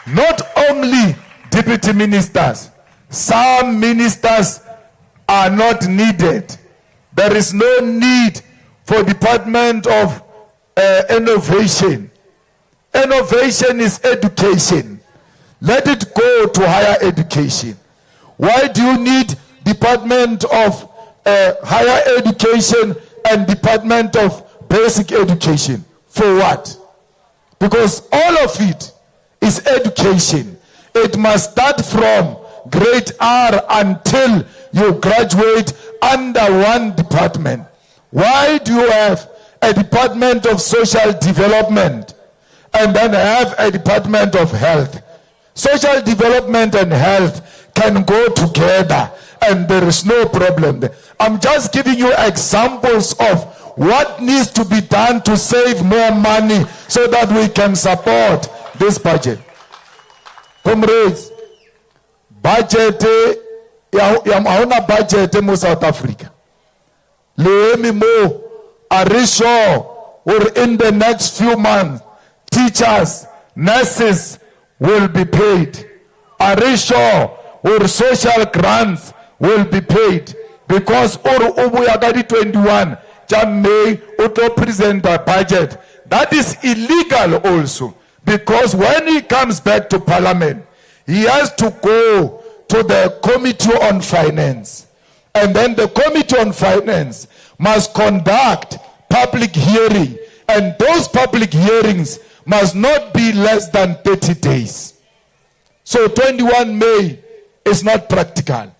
Not only deputy ministers, some ministers are not needed. There is no need for Department of Innovation. Innovation is education. Let it go to higher education. Why do you need Department of Higher Education and Department of Basic Education? For what? Because all of it is education. It must start from grade R until you graduate under one department. Why do you have a Department of Social Development and then have a Department of Health? Social development and health can go together and there is no problem there. I'm just giving you examples of what needs to be done to save more money so that we can support this budget. Comrades, budget ya budget in South Africa. Leemi mo are sure or in the next few months teachers, nurses will be paid. Are sure or social grants will be paid because or Ubuyagadi 21 May auto present the budget. That is illegal also because when he comes back to Parliament, he has to go to the Committee on Finance. And then the Committee on Finance must conduct public hearing. And those public hearings must not be less than 30 days. So 21 May is not practical.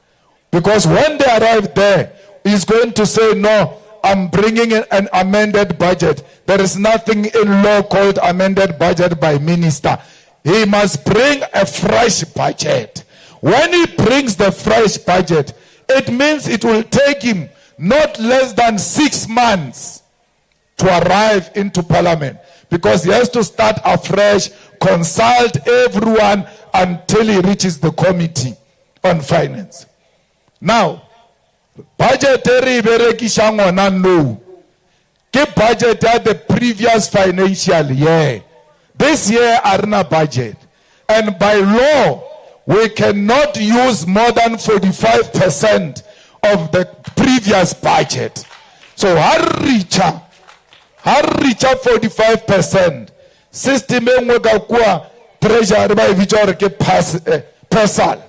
Because when they arrive there, he's going to say, no, I'm bringing in an amended budget. There is nothing in law called amended budget by minister. He must bring a fresh budget. When he brings the fresh budget, it means it will take him not less than 6 months to arrive into Parliament because he has to start afresh, consult everyone until he reaches the Committee on Finance. Now, budgetary berekishangona no. Ke budget at the previous financial year. This year arena budget. And by law, we cannot use more than 45% of the previous budget. So haricha 45%. System engwe treasury ba vitjore ke parcel.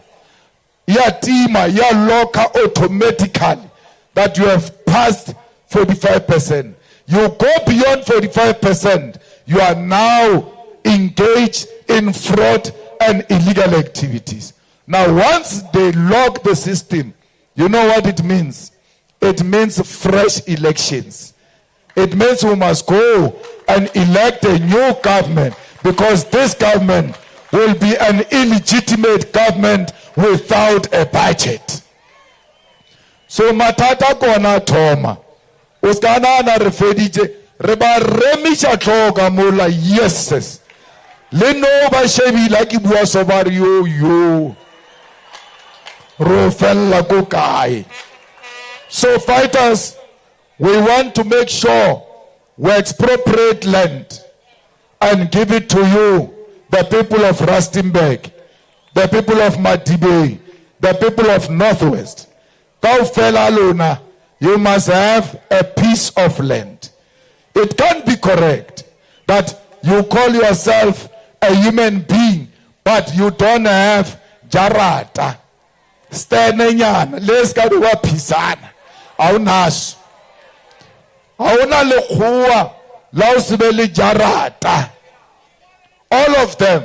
Ya tima ya loka automatically that you have passed 45%. You go beyond 45%, you are now engaged in fraud and illegal activities. Now, once they lock the system, you know what it means? It means fresh elections. It means we must go and elect a new government because this government will be an illegitimate government without a budget. So matata kona thoma. Uskana na refedije reba remisha tloga mola yeses. Leno ba shebi like bua sobar yo. Rofella go kai. So fighters, we want to make sure we expropriate land and give it to you, the people of Rustenburg, the people of Madibe, the people of Northwest. Kaufela Luna, you must have a piece of land. It can't be correct that you call yourself a human being, but you don't have jarata. Stenenyana, let's go to a pisana. Aunas. Auna lekhuwa, lausibeli jarata. All of them,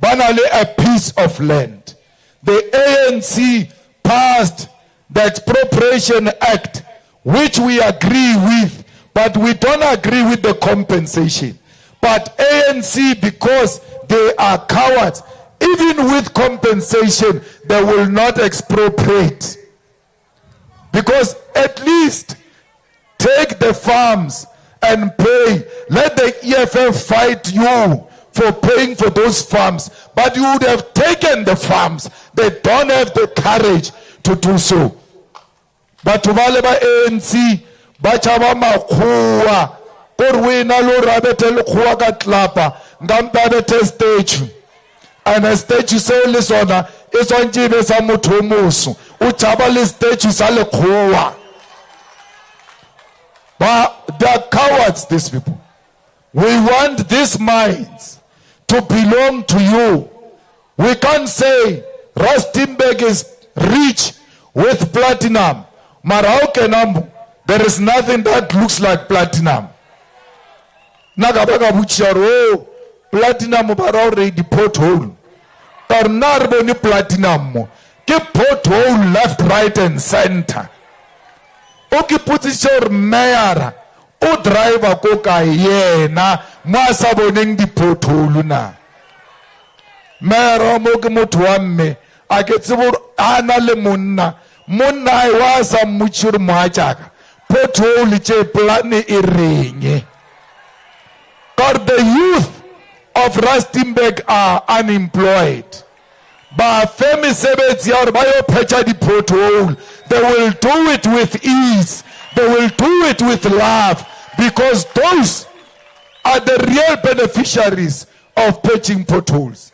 banally a piece of land. The ANC passed the Expropriation Act, which we agree with, but we don't agree with the compensation. But ANC, because they are cowards, even with compensation, they will not expropriate. Because at least take the farms and pay. Let the EFF fight you for paying for those farms. But you would have taken the farms. They don't have the courage to do so. But to Valeba ANC, Bachava Makua, Porwina Lurabetel Kuaka Ngambabete statue. And a statue so lisona is on Jibesa Mutomusu, Uchabali statue Sale Kua. But they are cowards, these people. We want these mines to belong to you. We can't say Rustenburg is rich with platinum. Maraukenambu, there is nothing that looks like platinum. Nagabaga Bucharo, platinum are already pothole. Tornarbo platinum. Keep pothole left, right, and center. Okay, put it your mayor. O driver koka yena masaboning di pothole na. Mayor moke motuame. I get some ana lemuna. Munna wasa muchur machaka. Pothole che plane iringe. God, the youth of Rustenburg are unemployed. But Femi Sebets Yarbayo Pecha di pothole. They will do it with ease. They will do it with love. Because those are the real beneficiaries of patching potholes.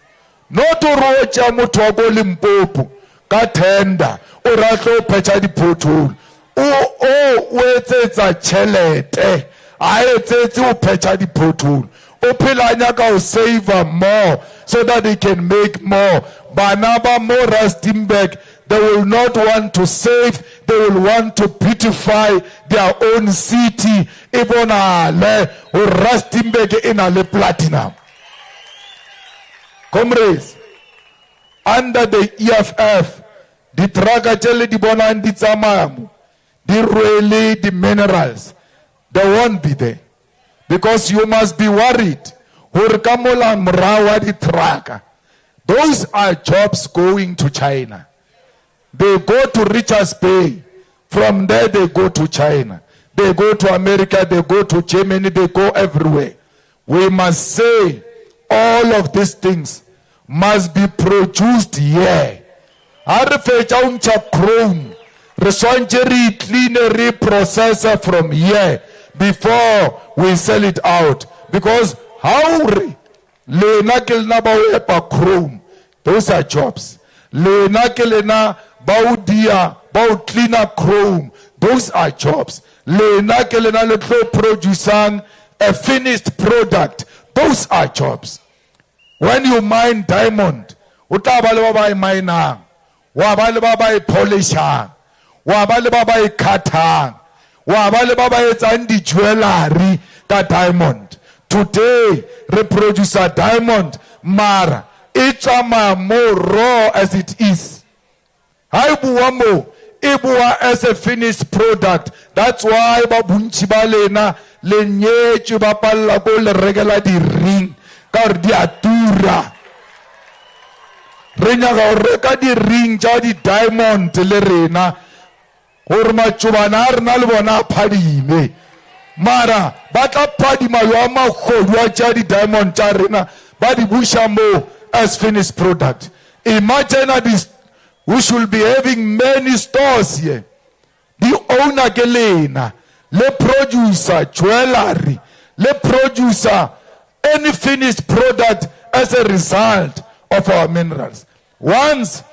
Not to rocha mutwago limpopo. Katenda. Orato pecha di pothole. Wait a chelete. I pecha di pothole. Opilanyaka will save more so that they can make more. Banaba more Rustenburg, they will not want to save, they will want to beautify their own city. Even Rustenburg in a platinum. Comrades, under the EFF, the Tragachele, the Bonan, the Zamamu, the really the minerals, they won't be there. Because you must be worried. Hurkamola Mrawa the Traga. Those are jobs going to China. They go to Richards Bay. From there they go to China. They go to America, they go to Germany, they go everywhere. We must say all of these things must be produced here. Arifecha uncha chrome. Resonjeri cleaner reprocessor from here before we sell it out. Because how le nakil na bawepa chrome. Those are jobs. Le nakil na baudia bau cleaner chrome. Those are jobs. Le nakil na le producing a finished product. Those are jobs. When you mine diamond, utabale baba mine wabale baba polisha, wabale baba kata, wabale baba etsandi jewelry ka diamond. Today, reproduce a diamond, mara, it's more raw as it is. Haibuamo, ibua as a finished product. That's why babunchi balena lenye chubapala go le regala di ring, cardiatura. Renya ga reka di ring ja di diamond le rena. Horma chubanar na le bona phadime. Mara, bata padi mayama khodwa ja di diamond ja rena, ba di busha mo as finished product. Imagine this, we should be having many stores here. The owner gelena, le producer jewelry, le producer any finished product as a result of our minerals. Once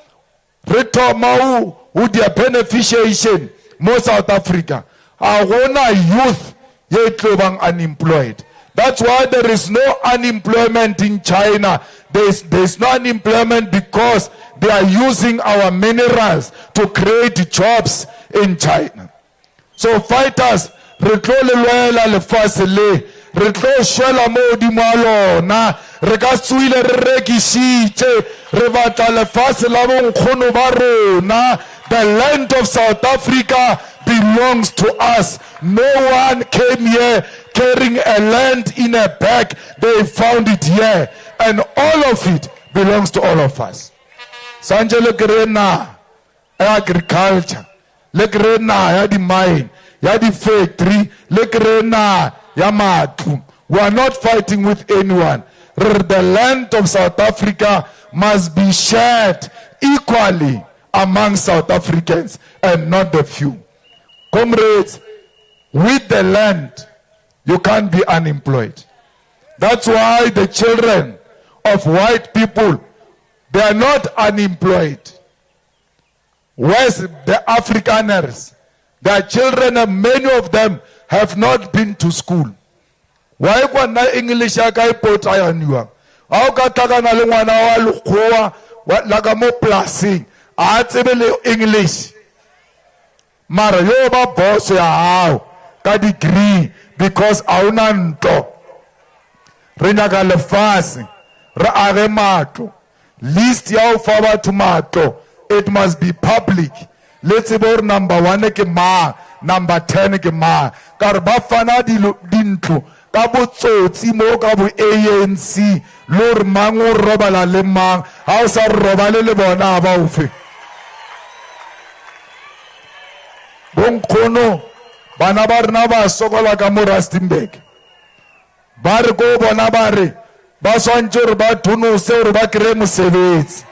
retomau with their beneficiation, more South Africa, our youth yet unemployed. That's why there is no unemployment in China. There's no unemployment because they are using our minerals to create jobs in China. So fighters, re tlo le lwela lefatshe le, re tlo shwela mo hodimo a lona, re ka tswile re rekisitse, re batla lefatshe la bonkgono ba rona. The land of South Africa belongs to us. No one came here carrying a land in a bag. They found it here. And all of it belongs to all of us. Sanje le grena agriculture, le grena ya di mine, ya di factory, le grena ya matlu. We are not fighting with anyone. The land of South Africa must be shared equally among South Africans and not the few. Comrades, with the land, you can't be unemployed. That's why the children of white people, they are not unemployed. Whereas the Afrikaners, their children, and many of them have not been to school. Why kwana English ya ka ipota ya niwa? Au ka tlakana le ngwana wa lekgowa la ka mo plasing a tsebe le English. Mara yo ba boss ya hao ka degree because auna nto. Re nyaka lefatshe, re age matlo. List ya o fa batho matlo, it must be public. Let's say number 1 ke ma, number 10 ke ma. Ka ba fana dintlo ka botsotsi mo ka bo ANC lor mang o robala le mang ha o sa robale le bona ba ofe. Bonkgono bana ba rena ba sokola ka mo Rustenburg. Ba re go bona ba re ba swantse re ba thunose re ba kre mosebetsi.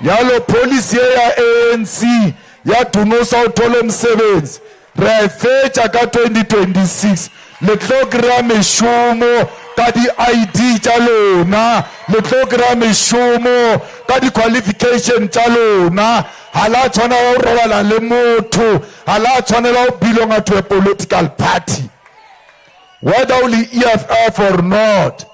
Yalo policy ya ANC ya thunosa o thole mosebetsi. Re fetsa ka 2026 le tlogra meshomo ka di ID tsa lona, le tlogra meshomo ka di qualification tsa lona. Hala tshwana o robala le motho, hala tshwanela o belong to a political party. Whether only EFF or not,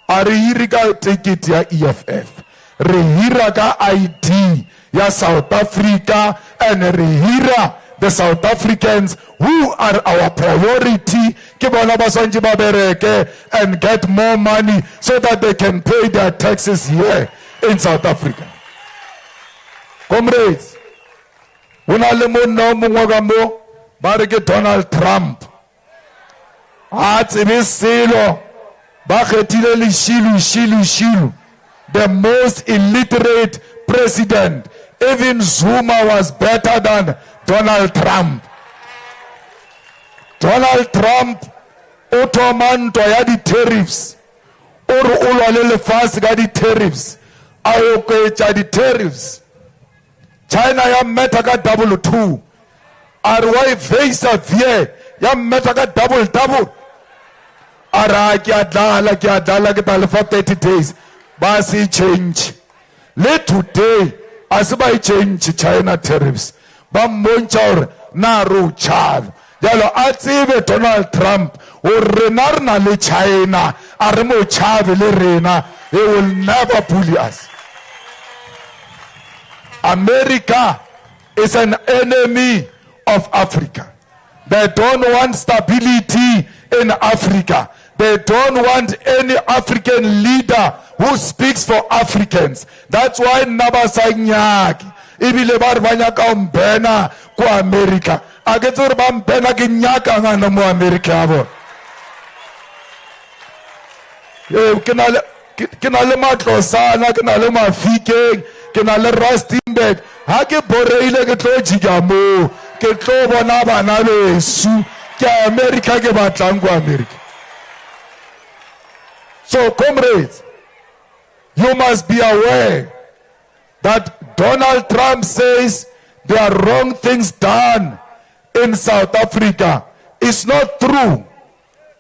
are hiri ka ticket ya EFF, re hira ka ID ya South Africa, and re hira the South Africans who are our priority, ke bona ba swantse ba bereke and get more money so that they can pay their taxes here in South Africa. Comrades, una le monna mongwe ka mo ba re ke Donald Trump. A tsebe selo ba kgethile le shilu, the most illiterate president. Even Zuma was better than Donald Trump. Donald Trump otomanto ya di tariffs, oro ulwalele fast ga di tariffs, ayokwecha di tariffs. China ya meta ka double, arwai visa vie ya meta ka double. Ara kya dala ke tale for 30 days. Basi change. Let today as by change China tariffs. Ba moncha na ro chav. Yalo atsibe Donald Trump o renarna le China aremo chav le rena. He will never bully us. America is an enemy of Africa. They don't want stability in Africa. They don't want any African leader who speaks for Africans. That's why Nabasanyaki, ibile bar banyaka umbena ku America. Agetur bambena ki nyaka ngana mu America abo. Kinale matlosana, kinale mafike, kinale Rustenburg. Hake boreile ke tlo jigamo, ke tlo bona bana besu, ke America ke batlang ku America. So, comrades, you must be aware that Donald Trump says there are wrong things done in South Africa. It's not true.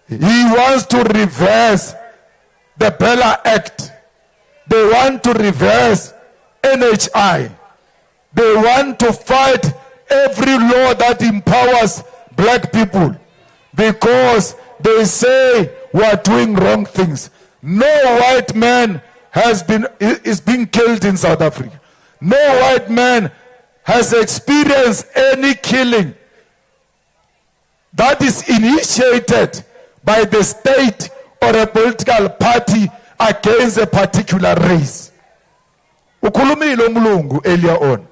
He wants to reverse the Bella Act. They want to reverse NHI. They want to fight every law that empowers black people, because they say who are doing wrong things. No white man is being killed in South Africa. No white man has experienced any killing that is initiated by the state or a political party against a particular race. Ukhulumile uMlungu earlier on.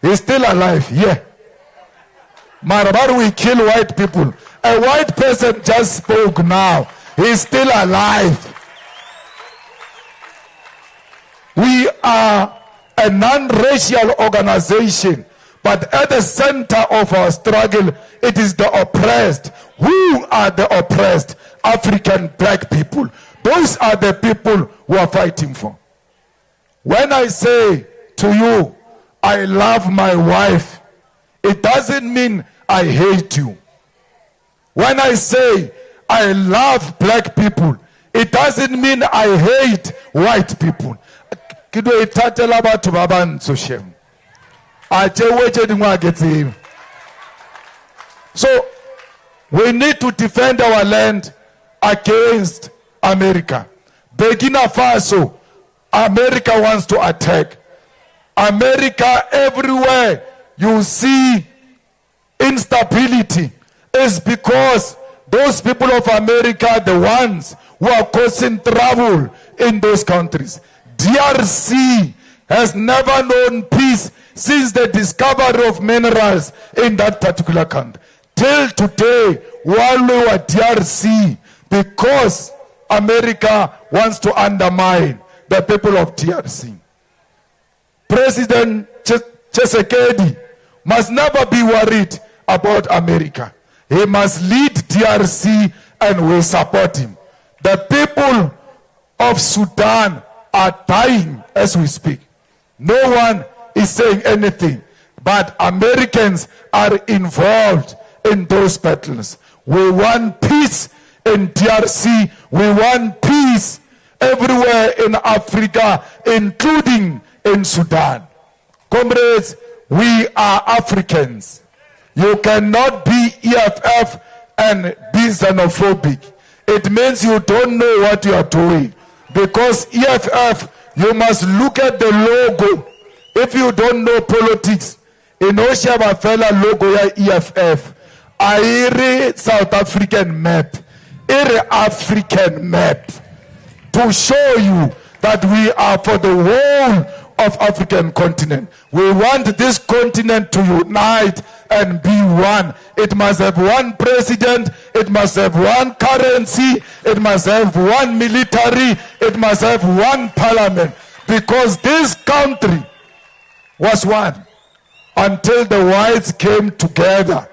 He's still alive, yeah. Marabar, we kill white people. A white person just spoke now. He's still alive. We are a non-racial organization, but at the center of our struggle, it is the oppressed. Who are the oppressed? African black people. Those are the people we are fighting for. When I say to you, I love my wife, it doesn't mean I hate you. When I say I love black people, it doesn't mean I hate white people. So we need to defend our land against America. Burkina Faso, America wants to attack. America, everywhere you see instability is because those people of America, the ones who are causing trouble in those countries. DRC has never known peace since the discovery of minerals in that particular country. Till today, while we were DRC, because America wants to undermine the people of DRC. President Tshisekedi must never be worried about America. He must lead DRC and we support him. The people of Sudan are dying as we speak. No one is saying anything, but Americans are involved in those battles. We want peace in DRC. We want peace everywhere in Africa, including in Sudan. Comrades, we are Africans. You cannot be EFF and be xenophobic. It means you don't know what you are doing. Because EFF, you must look at the logo. If you don't know politics, in Oshaba fella logo ya EFF, airi South African map, African map, to show you that we are for the whole of African continent. We want this continent to unite and be one. It must have one president, it must have one currency, it must have one military, it must have one parliament. Because this country was one until the whites came together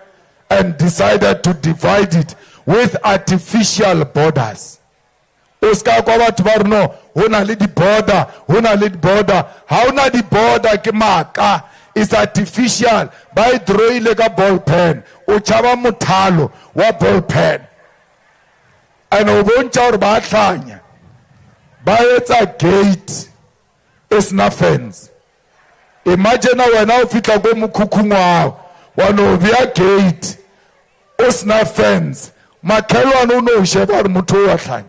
and decided to divide it with artificial borders. Oscar Kwabatu Barno, huna lidi border, how na di border kimaka is artificial by drawing like a ball pen, uchaba mutalo wa ball pen. And ubuncha or batlanya. By it's a gate, it's not fence. Imagine when I fit a go mukukunga, one of your gate, it's not fence. Makelo no no shebar mutu watlan.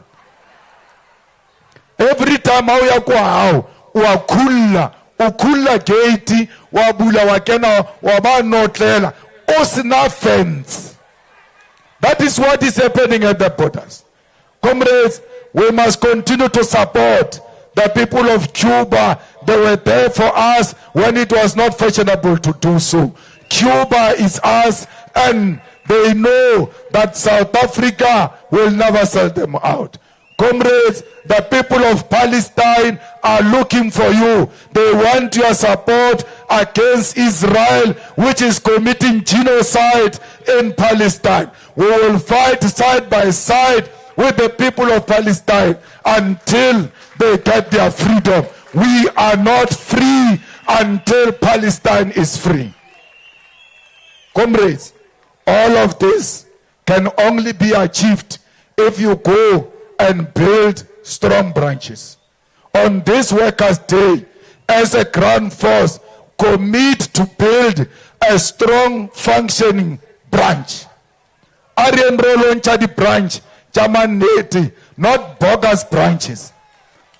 Every time I go ukula gate, wabula wakena, wabanotlela, osna fence. That is what is happening at the borders. Comrades, we must continue to support the people of Cuba. They were there for us when it was not fashionable to do so. Cuba is us, and they know that South Africa will never sell them out. Comrades, the people of Palestine are looking for you. They want your support against Israel, which is committing genocide in Palestine. We will fight side by side with the people of Palestine until they get their freedom. We are not free until Palestine is free. Comrades, all of this can only be achieved if you go and build strong branches. On this Workers' Day, as a ground force, commit to build a strong functioning branch. Arian Rolon Chadi branch, Chamaneti, not bogus branches.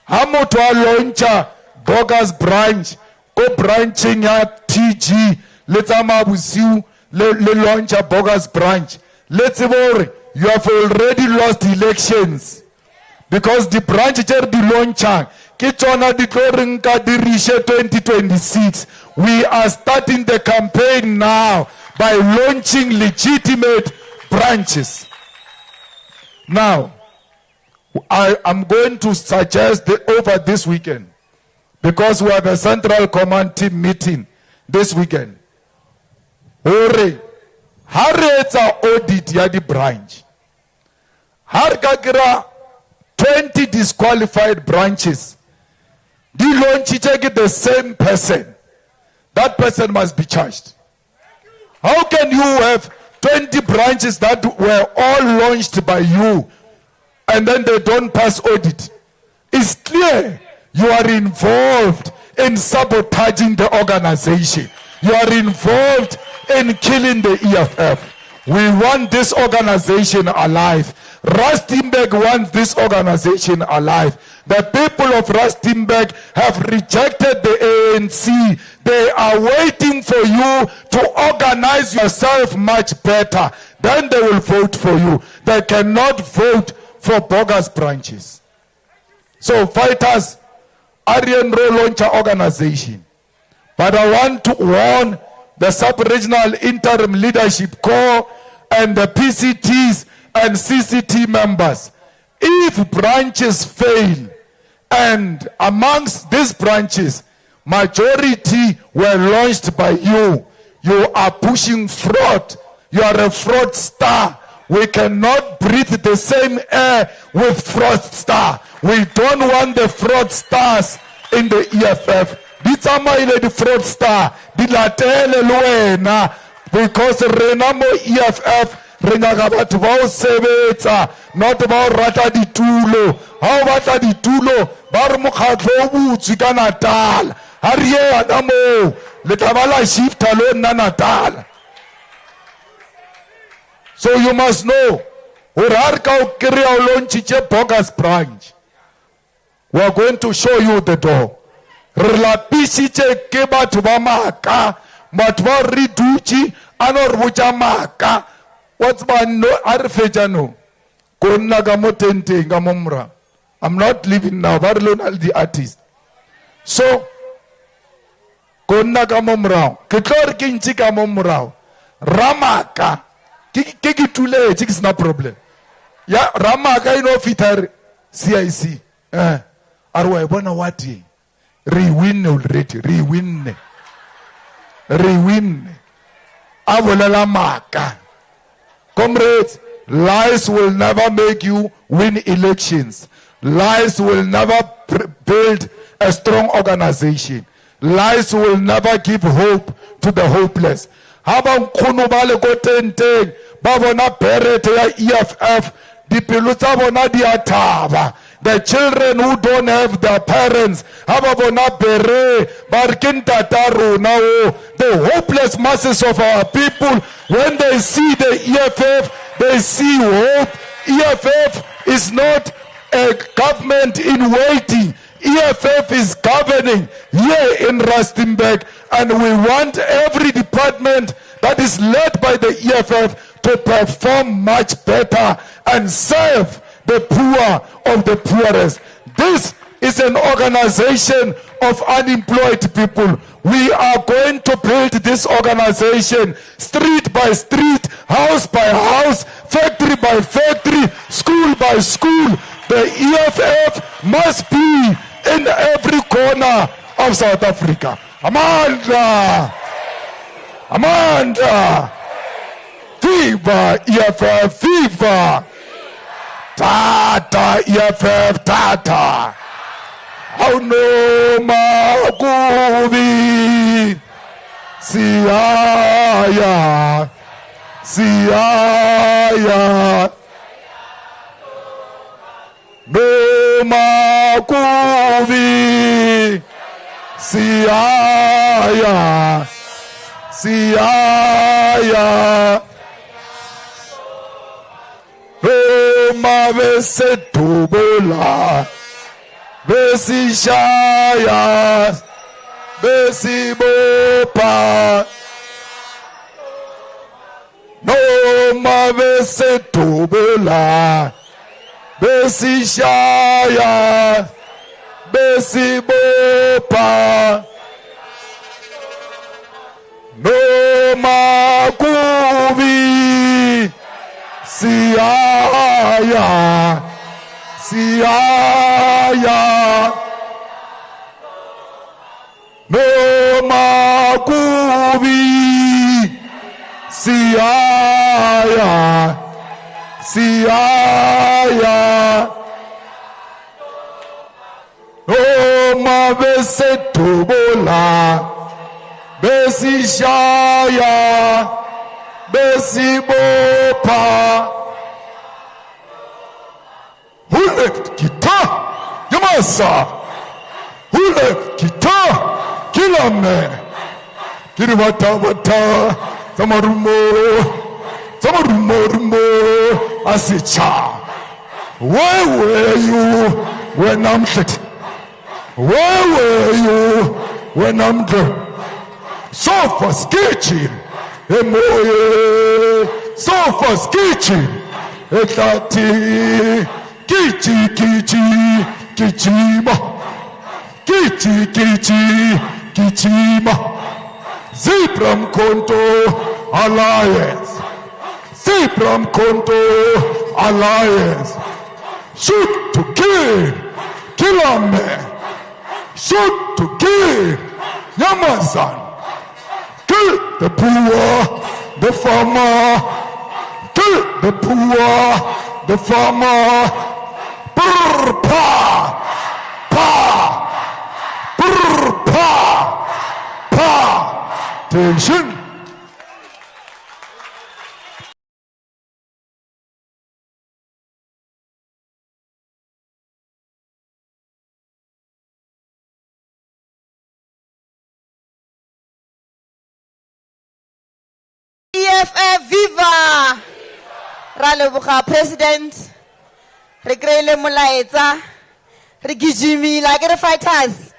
Ha motho a launcha bogus branch, go branching at TG, let's amabusiu, le launch a bogus branch. Let's say you have already lost elections because the branch the launcher Kitona declaring Kadirisha 2026. We are starting the campaign now by launching legitimate branches. Now, I am going to suggest over this weekend, because we have a central command team meeting this weekend. Hore, hareta audit ya di branch. Harkagira 20 disqualified branches. The launch take the same person. That person must be charged. How can you have 20 branches that were all launched by you and then they don't pass audit? It's clear you are involved in sabotaging the organization. You are involved in killing the EFF. We want this organization alive. Rustenburg wants this organization alive. The people of Rustenburg have rejected the ANC. They are waiting for you to organize yourself much better. Then they will vote for you. They cannot vote for bogus branches. So fighters, Aryan Row Launcher organization. But I want to warn the sub-regional interim leadership corps and the PCTs and CCT members. If branches fail, and amongst these branches, majority were launched by you, you are pushing fraud. You are a fraudster. We cannot breathe the same air with fraudster. We don't want the fraudsters in the EFF. Ditamaile the fraudster. Dilatele luena. Because Renamo EFF Renaga batho ba o sebetsa, not ba o rata ditulo. Ha o batla ditulo ba re mokgatlo o butsi ka Natal. Ha re ye ana mo le tla ba la shifta lo nna Natal. So you must know, hore ha re ka o kry-a o launchitse bogus branch, we are going to show you the door. Re lapisitse ke batho ba maka, batho ba re dutse ano re botsa maka. What's my no? Arfejano. Konna gamotente gamomra. I'm not living now. Varlon the artist. So, konna gamomra. Kitlor kinchi gamomra. Ramaka. Kiki tule. It's no problem. Yeah, Ramaka ino fitar CIC. Arwa bona wati. Rewin already. Rewin. Avolela maka. Comrades, lies will never make you win elections. Lies will never build a strong organization. Lies will never give hope to the hopeless. Habang kuno bale ko tenteng, ba bona perete ya EFF, di piluta bona di ataba. The children who don't have their parents, hababona bere, barkin tataru now. The hopeless masses of our people, when they see the EFF, they see hope. EFF is not a government in waiting. EFF is governing here in Rustenburg, and we want every department that is led by the EFF to perform much better and serve the poor of the poorest. This is an organization of unemployed people. We are going to build this organization street by street, house by house, factory by factory, school by school. The EFF must be in every corner of South Africa. Amanda! Viva EFF! Viva! Tata EFF! Tata! Auno makubi siaya no makubi siaya no besedubula besishaya besibopha noma besedubula besishaya besibopha noma kubi siyaya noma kubi siyaya noma besedubula besishaya besibopha. Who left guitar? Yamasa. Who left guitar? Killer man. Kiriwata Samarumo Asicha. Where were you when I'm fit? Where were you when I'm drunk? Sofa sketching. Emoye. Sofa sketching. Etati. Kichi kichima. Kichi kichima. Zibram Konto Alliance. Zibram Konto Alliance. Shoot to kill. Kill a man. Shoot to kill. Yamazan. Kill the poor, the farmer. Kill the poor, the farmer. Brr, pa, pa, brr, pa, pa. Attention. EFF viva! Raleboga President, re kreile molaetsa, re gijimile akere fighters,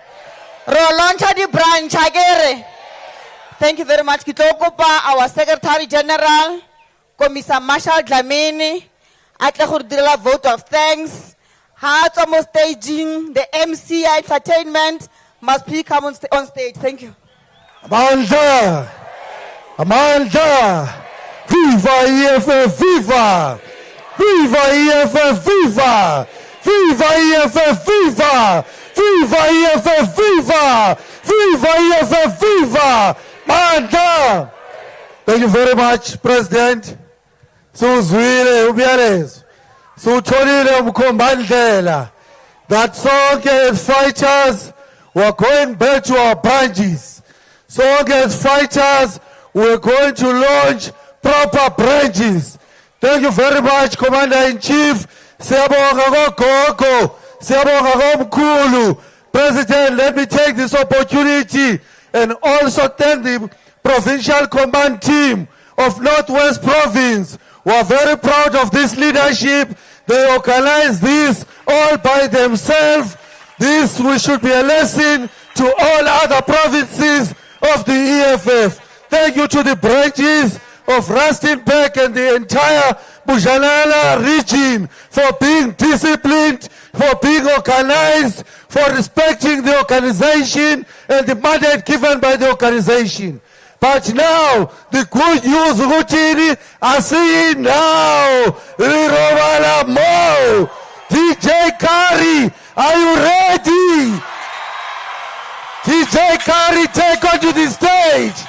ro launcha di branch akere. Thank you very much. Kitokopa, our Secretary General, Commissar Marshall Dlamini, atle go direla vote of thanks. Hearts almost staging, the MC entertainment must please come on stage. Thank you. Amanda! Amanda! Viva EFF, viva! Viva EFF, viva! Viva EFF, viva! Viva EFF, viva! Viva EFF, viva! Amanda! Thank you very much, President. Suzwile ubiyalezo. Suthonile umkhombandlela. That song as fighters, we're going back to our branches. Song as fighters, we're going to launch proper branches. Thank you very much, Commander-in-Chief. Siyabonga gogo, siyabonga komkhulu. President, let me take this opportunity and also thank the provincial command team of Northwest Province. We are very proud of this leadership. They organized this all by themselves. This should be a lesson to all other provinces of the EFF. Thank you to the branches of Rustenburg and the entire Bujanala region for being disciplined, for being organized, for respecting the organization and the mandate given by the organization. But now, the good news, Rutini, I see it now. Lirovala Mo. DJ Kari, are you ready? DJ Kari, take on to the stage.